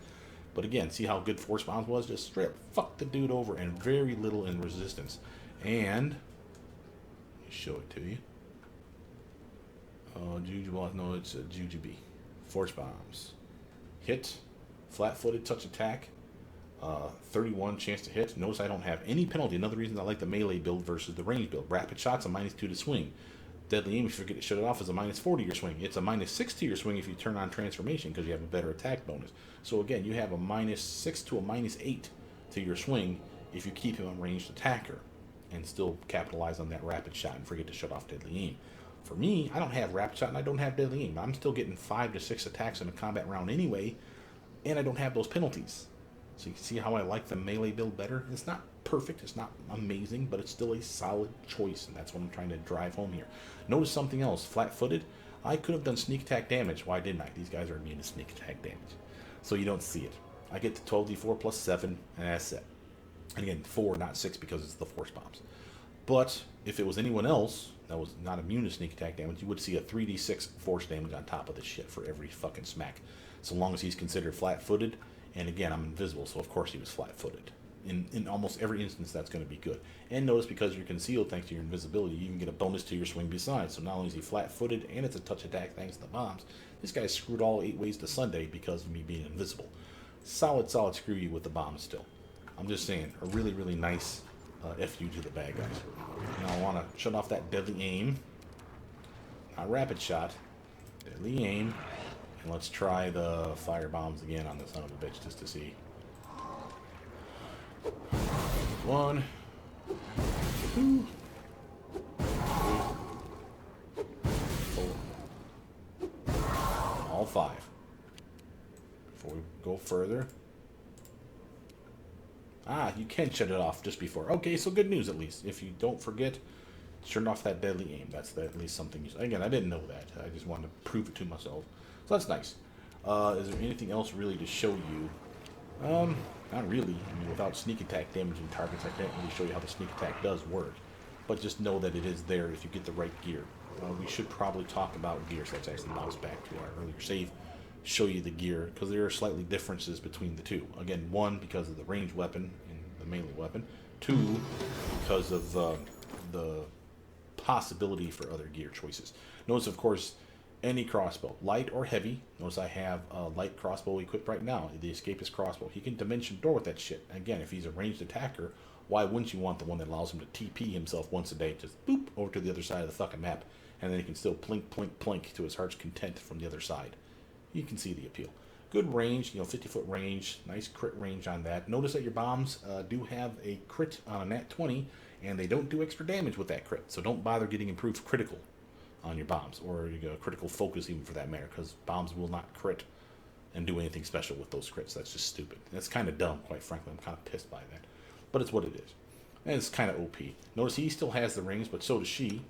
But again, see how good force bombs was? Just straight up fuck the dude over and very little in resistance. And let me show it to you. Juju, no, it's a Jujubee. Force bombs. Hit. Flat-footed touch attack. 31 chance to hit. Notice I don't have any penalty. Another reason I like the melee build versus the range build. Rapid shots a -2 to swing. Deadly aim, if you forget to shut it off, is a -4 to your swing. It's a -6 to your swing if you turn on transformation because you have a better attack bonus. So again, you have a -6 to a -8 to your swing if you keep him a ranged attacker and still capitalize on that rapid shot and forget to shut off deadly aim. For me, I don't have rapid shot and I don't have deadly aim. I'm still getting 5 to 6 attacks in a combat round anyway, and I don't have those penalties. So you can see how I like the melee build better. It's not perfect, it's not amazing, but it's still a solid choice, and that's what I'm trying to drive home here. Notice something else, flat-footed. I could have done sneak attack damage. Why didn't I? These guys are immune to sneak attack damage. So you don't see it. I get to 12d4 plus 7, and that's it. And again, 4, not 6, because it's the force bombs. But if it was anyone else that was not immune to sneak attack damage, you would see a 3d6 force damage on top of this shit for every fucking smack. So long as he's considered flat-footed. And again, I'm invisible, so of course he was flat-footed. In almost every instance, that's going to be good. And notice, because you're concealed thanks to your invisibility, you can get a bonus to your swing besides. So not only is he flat-footed, and it's a touch attack thanks to the bombs, this guy's screwed all 8 ways to Sunday because of me being invisible. Solid screw you with the bombs still. I'm just saying, a really, really nice FU to the bad guys. Now I want to shut off that deadly aim. Not rapid shot. Deadly aim. And let's try the fire bombs again on the son of a bitch just to see. 1, 2, 3, 4. All 5. Before we go further. You can shut it off just before. Okay, so good news at least. If you don't forget, turn off that deadly aim. That's at least something you... Again, I didn't know that. I just wanted to prove it to myself. So that's nice. Is there anything else really to show you? Not really. I mean, without sneak attack damaging targets, I can't really show you how the sneak attack does work. But just know that it is there if you get the right gear. We should probably talk about gear, so let's actually bounce back to our earlier save. Show you the gear, because there are slightly differences between the two. Again, 1, because of the ranged weapon and the melee weapon. 2, because of the possibility for other gear choices. Notice, of course, any crossbow, light or heavy. Notice I have a light crossbow equipped right now, the escapist crossbow. He can dimension door with that shit. Again, if he's a ranged attacker, why wouldn't you want the one that allows him to TP himself once a day, just boop, over to the other side of the fucking map, and then he can still plink, plink, plink to his heart's content from the other side. You can see the appeal. Good range, 50-foot range, nice crit range on that. Notice that your bombs do have a crit on a nat 20, and they don't do extra damage with that crit. So don't bother getting improved critical on your bombs, or critical focus even for that matter, because bombs will not crit and do anything special with those crits. That's just stupid. That's kind of dumb, quite frankly. I'm kind of pissed by that. But it's what it is. And it's kind of OP. Notice he still has the rings, but so does she.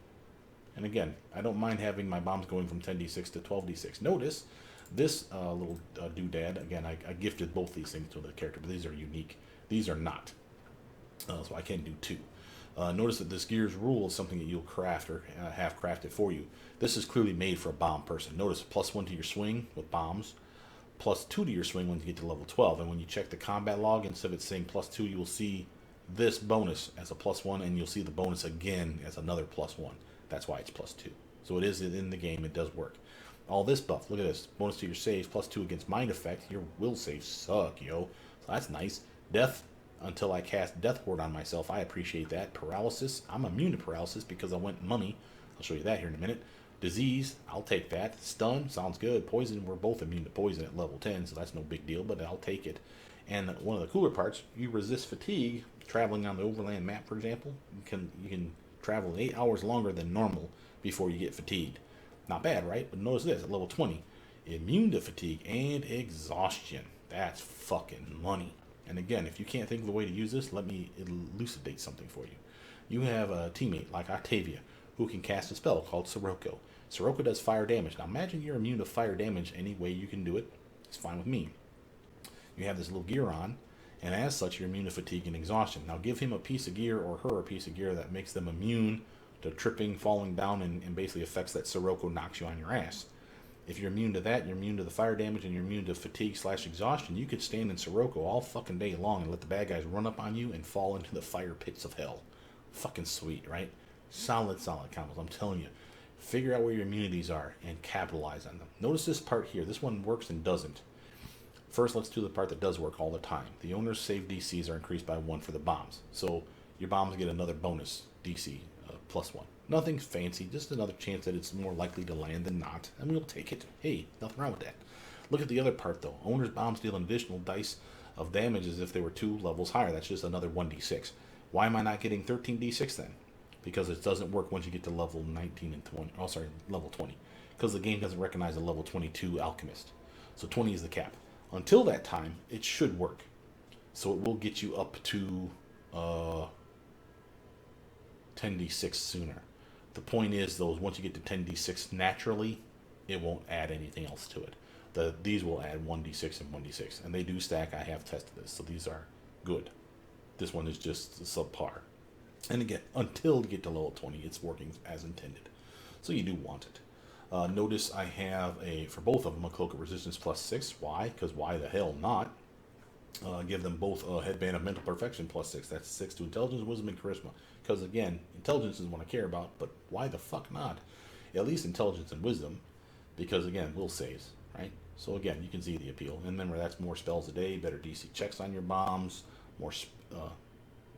And again, I don't mind having my bombs going from 10d6 to 12d6. Notice this little doodad, again, I gifted both these things to the character, but these are unique. These are not. So I can do two. Notice that this Gears rule is something that you'll craft or have crafted for you. This is clearly made for a bomb person. Notice +1 to your swing with bombs, +2 to your swing when you get to level 12. And when you check the combat log, instead of it saying +2, you will see this bonus as a +1, and you'll see the bonus again as another +1. That's why it's +2. So it is in the game. It does work. All this buff, look at this. Bonus to your saves, +2 against mind effect. Your will saves suck, yo. So that's nice. Death, until I cast Death Ward on myself. I appreciate that. Paralysis, I'm immune to paralysis because I went mummy. I'll show you that here in a minute. Disease, I'll take that. Stun, sounds good. Poison, we're both immune to poison at level 10, so that's no big deal, but I'll take it. And one of the cooler parts, you resist fatigue. Traveling on the overland map, for example, you can travel 8 hours longer than normal before you get fatigued. Not bad, right? But notice this, at level 20, immune to fatigue and exhaustion. That's fucking money. And again, if you can't think of a way to use this, let me elucidate something for you. You have a teammate like Octavia who can cast a spell called Sirocco. Sirocco does fire damage. Now imagine you're immune to fire damage any way you can do it. It's fine with me. You have this little gear on, and as such, you're immune to fatigue and exhaustion. Now give him a piece of gear, or her a piece of gear, that makes them immune to tripping, falling down, and basically affects that Sirocco knocks you on your ass. If you're immune to that, you're immune to the fire damage, and you're immune to fatigue/exhaustion, you could stand in Sirocco all fucking day long and let the bad guys run up on you and fall into the fire pits of hell. Fucking sweet, right? Solid combos, I'm telling you. Figure out where your immunities are and capitalize on them. Notice this part here. This one works and doesn't. First, let's do the part that does work all the time. The owner's save DCs are increased by 1 for the bombs. So your bombs get another bonus DC, +1. Nothing fancy, just another chance that it's more likely to land than not, and we'll take it. Hey, nothing wrong with that. Look at the other part, though. Owner's bombs deal an additional dice of damage as if they were 2 levels higher. That's just another 1d6. Why am I not getting 13d6 then? Because it doesn't work once you get to level 19 and 20. Oh, sorry, level 20. Because the game doesn't recognize a level 22 Alchemist. So 20 is the cap. Until that time, it should work. So it will get you up to 10d6 sooner. The point is, though, once you get to 10d6 naturally, it won't add anything else to it. These will add 1d6 and 1d6. And they do stack. I have tested this. So these are good. This one is just subpar. And again, until you get to level 20, it's working as intended. So you do want it. Notice I have, for both of them, a Cloak of Resistance +6. Why? Because why the hell not? Give them both a Headband of Mental Perfection +6. That's 6 to Intelligence, Wisdom, and Charisma. Because again, Intelligence is what I care about, but why the fuck not? At least Intelligence and Wisdom, because again, will saves, right? So again, you can see the appeal. And remember, that's more spells a day, better DC checks on your bombs, more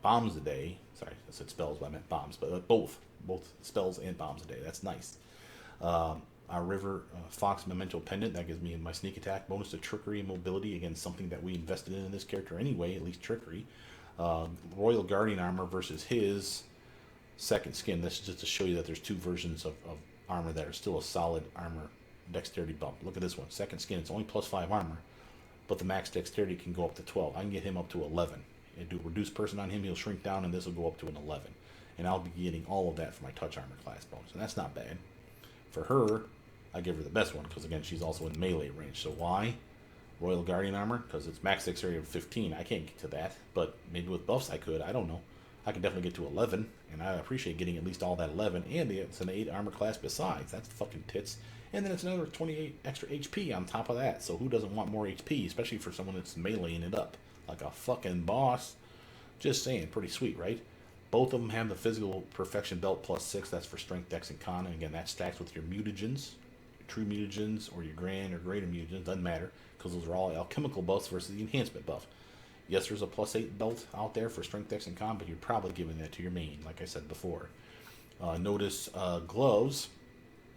bombs a day. Sorry, I said spells, but I meant bombs. But both spells and bombs a day. That's nice. Our River Fox Memento Pendant, that gives me my sneak attack bonus to trickery and mobility. Again, something that we invested in this character anyway, at least trickery. Royal Guardian armor versus his second skin. This is just to show you that there's 2 versions of armor that are still a solid armor dexterity bump. Look at this one. Second skin, it's only +5 armor, but the max dexterity can go up to 12. I can get him up to 11. And do reduce person on him, he'll shrink down, and this will go up to an 11. And I'll be getting all of that for my touch armor class bonus, and that's not bad. For her, I give her the best one, because again, she's also in melee range. So why? Royal Guardian armor, because it's max dexterity of 15. I can't get to that, but maybe with buffs I could. I don't know. I can definitely get to 11, and I appreciate getting at least all that 11, and it's an 8 armor class besides. That's fucking tits. And then it's another 28 extra HP on top of that. So who doesn't want more HP, especially for someone that's meleeing it up like a fucking boss? Just saying, pretty sweet, right? Both of them have the physical perfection belt +6. That's for strength, dex, and con. And again, that stacks with your mutagens, your true mutagens, or your grand or greater mutagens. Doesn't matter, because those are all alchemical buffs versus the enhancement buff. Yes, there's a +8 belt out there for strength, dex, and con, but you're probably giving that to your main, like I said before. Notice gloves,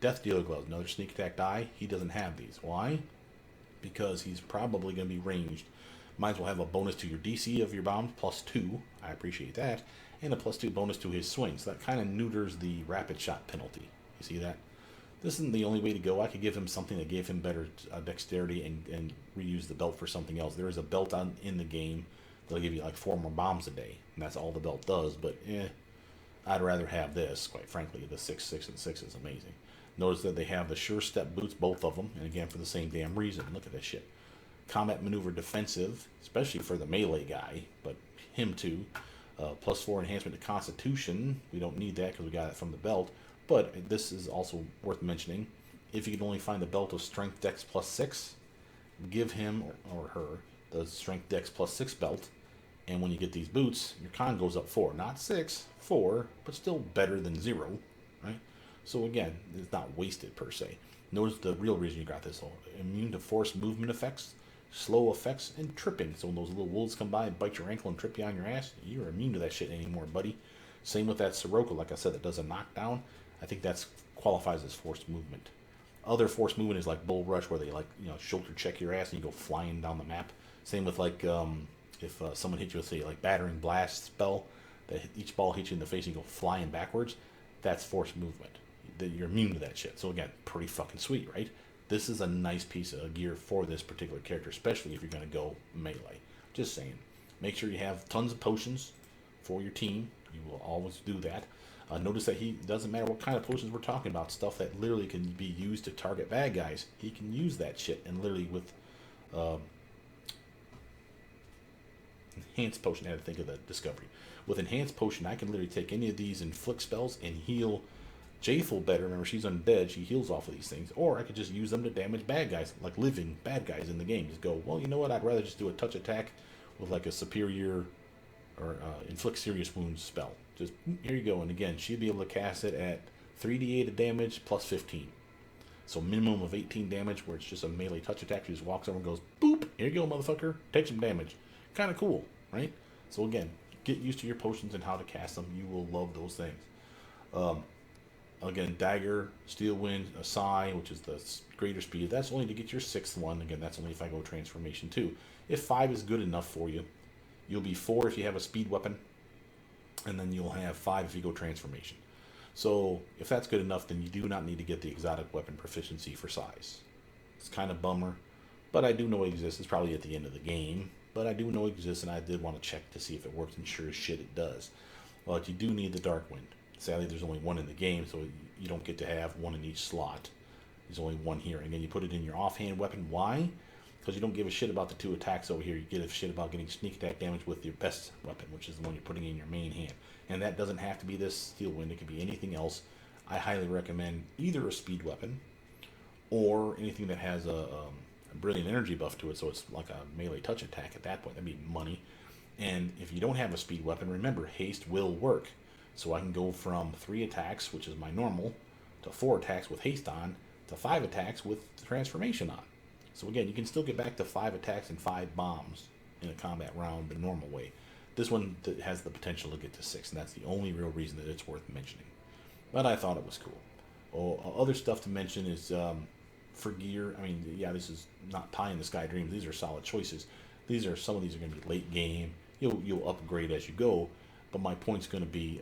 Death Dealer gloves, another sneak attack die. He doesn't have these. Why? because he's probably going to be ranged. Might as well have a bonus to your DC of your bombs, +2. I appreciate that. And a +2 bonus to his swing. So that kind of neuters the rapid shot penalty. You see that? This isn't the only way to go. I could give him something that gave him better dexterity and reuse the belt for something else. There is a belt in the game that'll give you like 4 more bombs a day. And that's all the belt does. But I'd rather have this, quite frankly. The 6, 6, and 6 is amazing. Notice that they have the sure step boots, both of them. And again, for the same damn reason. Look at this shit. Combat maneuver defensive, especially for the melee guy, but him too. +4 enhancement to constitution. We don't need that because we got it from the belt. But this is also worth mentioning. If you can only find the belt of strength dex +6, give him or her the strength dex +6 belt. And when you get these boots, your con goes up 4. Not 6, 4, but still better than 0, right? So again, it's not wasted per se. Notice the real reason you got this all. Immune to force movement effects, slow effects, and tripping. So when those little wolves come by and bite your ankle and trip you on your ass, you're immune to that shit anymore, buddy. Same with that Sirocco, like I said, that does a knockdown. I think that qualifies as forced movement. Other forced movement is like Bull Rush, where they shoulder check your ass and you go flying down the map. Same with like if someone hits you with, say, like battering blast spell, that each ball hits you in the face and you go flying backwards. That's forced movement. You're immune to that shit. So again, pretty fucking sweet, right? This is a nice piece of gear for this particular character, especially if you're going to go melee. Just saying. Make sure you have tons of potions for your team. You will always do that. Notice that he doesn't matter what kind of potions we're talking about. Stuff that literally can be used to target bad guys. He can use that shit. And literally with enhanced potion, I had to think of the discovery. With enhanced potion, I can literally take any of these inflict spells and heal Jaethel better. Remember, she's undead. She heals off of these things. Or I could just use them to damage bad guys, like living bad guys in the game. Just go, well, you know what? I'd rather just do a touch attack with like a superior or inflict serious wounds spell. Just, here you go. And again, she'd be able to cast it at 3d8 of damage plus 15. So minimum of 18 damage, where it's just a melee touch attack. She just walks over and goes, boop, here you go, motherfucker. Take some damage. Kind of cool, right? So again, get used to your potions and how to cast them. You will love those things. Again, Dagger, Steel Wind, a Sigh, which is the greater speed. That's only to get your 6th one. Again, that's only if I go Transformation 2. If 5 is good enough for you, you'll be 4 if you have a speed weapon. And then you'll have 5 if you go Transformation. So if that's good enough, then you do not need to get the exotic weapon proficiency for size. It's kind of bummer, but I do know it exists. It's probably at the end of the game, but I do know it exists, and I did want to check to see if it works, and sure as shit it does. But you do need the Dark Wind. Sadly, there's only one in the game, so you don't get to have one in each slot. There's only one here. And then you put it in your offhand weapon. Why? Because you don't give a shit about the 2 attacks over here. You give a shit about getting sneak attack damage with your best weapon, which is the one you're putting in your main hand. And that doesn't have to be this Steel Wind. It could be anything else. I highly recommend either a speed weapon or anything that has a brilliant energy buff to it, so it's like a melee touch attack at that point. That'd be money. And if you don't have a speed weapon, remember, haste will work. So I can go from 3 attacks, which is my normal, to 4 attacks with haste on, to 5 attacks with transformation on. So again, you can still get back to 5 attacks and 5 bombs in a combat round the normal way. This one has the potential to get to 6, and that's the only real reason that it's worth mentioning. But I thought it was cool. Other stuff to mention is for gear. I mean, yeah, this is not pie in the sky dreams. These are solid choices. Some of these are going to be late game. You'll upgrade as you go. But my point's going to be,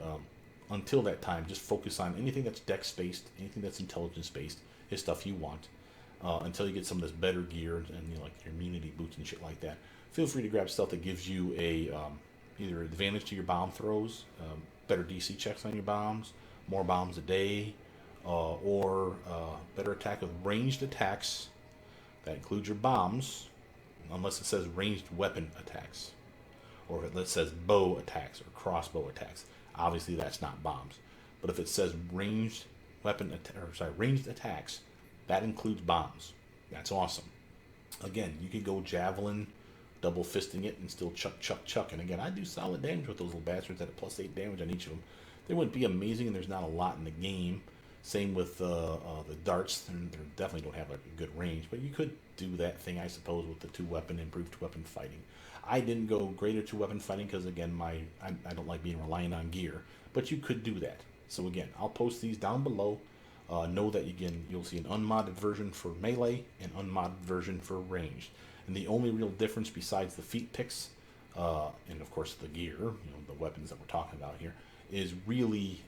until that time, just focus on anything that's dex-based, anything that's intelligence-based, is stuff you want. Until you get some of this better gear and like your immunity boots and shit like that. Feel free to grab stuff that gives you a either advantage to your bomb throws, better DC checks on your bombs, more bombs a day, or better attack with ranged attacks. That includes your bombs, unless it says ranged weapon attacks. Or if it says bow attacks or crossbow attacks, obviously that's not bombs. But if it says ranged attacks, that includes bombs. That's awesome. Again, you could go javelin, double fisting it, and still chuck. And again, I do solid damage with those little bastards at a +8 damage on each of them. They wouldn't be amazing, and there's not a lot in the game. Same with the darts. They definitely don't have a good range, but you could do that thing, I suppose, with the 2-weapon, improved 2-weapon fighting. I didn't go greater 2-weapon fighting because, again, I don't like being reliant on gear. But you could do that. So, again, I'll post these down below. Know that you'll see an unmodded version for melee and unmodded version for ranged. And the only real difference besides the feat picks, and of course the gear, the weapons that we're talking about here, is really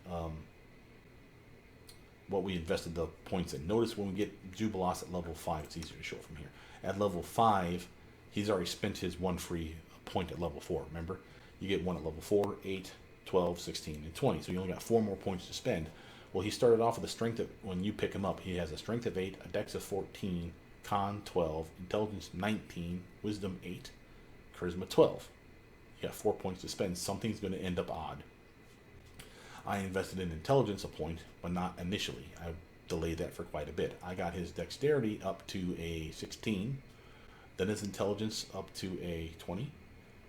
what we invested the points in. Notice when we get Jubilost at level 5, it's easier to show from here. At level 5, he's already spent his one free point at level 4, remember? You get one at level 4, 8, 12, 16, and 20. So you only got 4 more points to spend. Well, he started off with a strength of, when you pick him up, he has a strength of 8, a dex of 14, con 12, intelligence 19, wisdom 8, charisma 12. You got 4 points to spend. Something's going to end up odd. I invested in intelligence a point, but not initially. I delayed that for quite a bit. I got his dexterity up to a 16, then his intelligence up to a 20,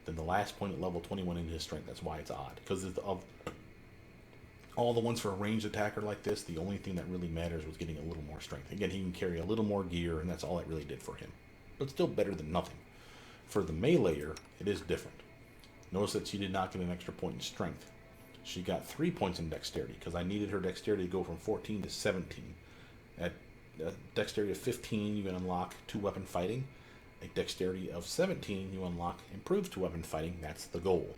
then the last point at level 21 in his strength. That's why it's odd. Because of all the ones for a ranged attacker like this, the only thing that really matters was getting a little more strength. Again, he can carry a little more gear, and that's all it really did for him. But still better than nothing. For the meleeer, it is different. Notice that she did not get an extra point in strength. She got 3 points in dexterity, because I needed her dexterity to go from 14 to 17. At dexterity of 15, you can unlock 2 weapon fighting. At dexterity of 17, you unlock improved 2 weapon fighting. That's the goal.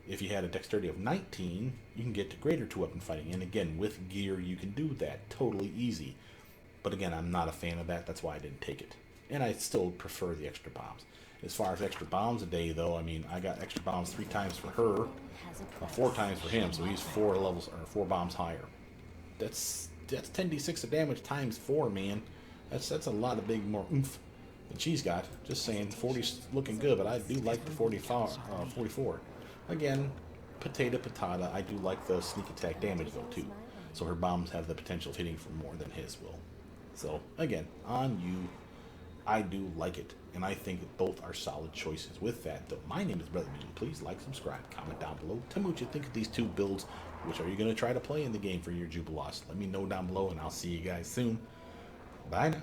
If you had a dexterity of 19, you can get to greater 2 weapon fighting. And again, with gear, you can do that totally easy. But again, I'm not a fan of that. That's why I didn't take it. And I still prefer the extra bombs. As far as extra bombs a day, though, I mean, I got extra bombs 3 times for her, 4 times for him, so he's 4 levels or 4 bombs higher. That's 10d6 of damage times 4, man. That's a lot of big more oomph than she's got. Just saying, 40's looking good, but I do like the 44. Again, patata. I do like the sneak attack damage though too. So her bombs have the potential of hitting for more than his will. So again, on you. I do like it, and I think both are solid choices. With that, though, my name is Brother Mean. Please like, subscribe, comment down below. Tell me what you think of these 2 builds. Which are you going to try to play in the game for your Jubilost? Let me know down below, and I'll see you guys soon. Bye now.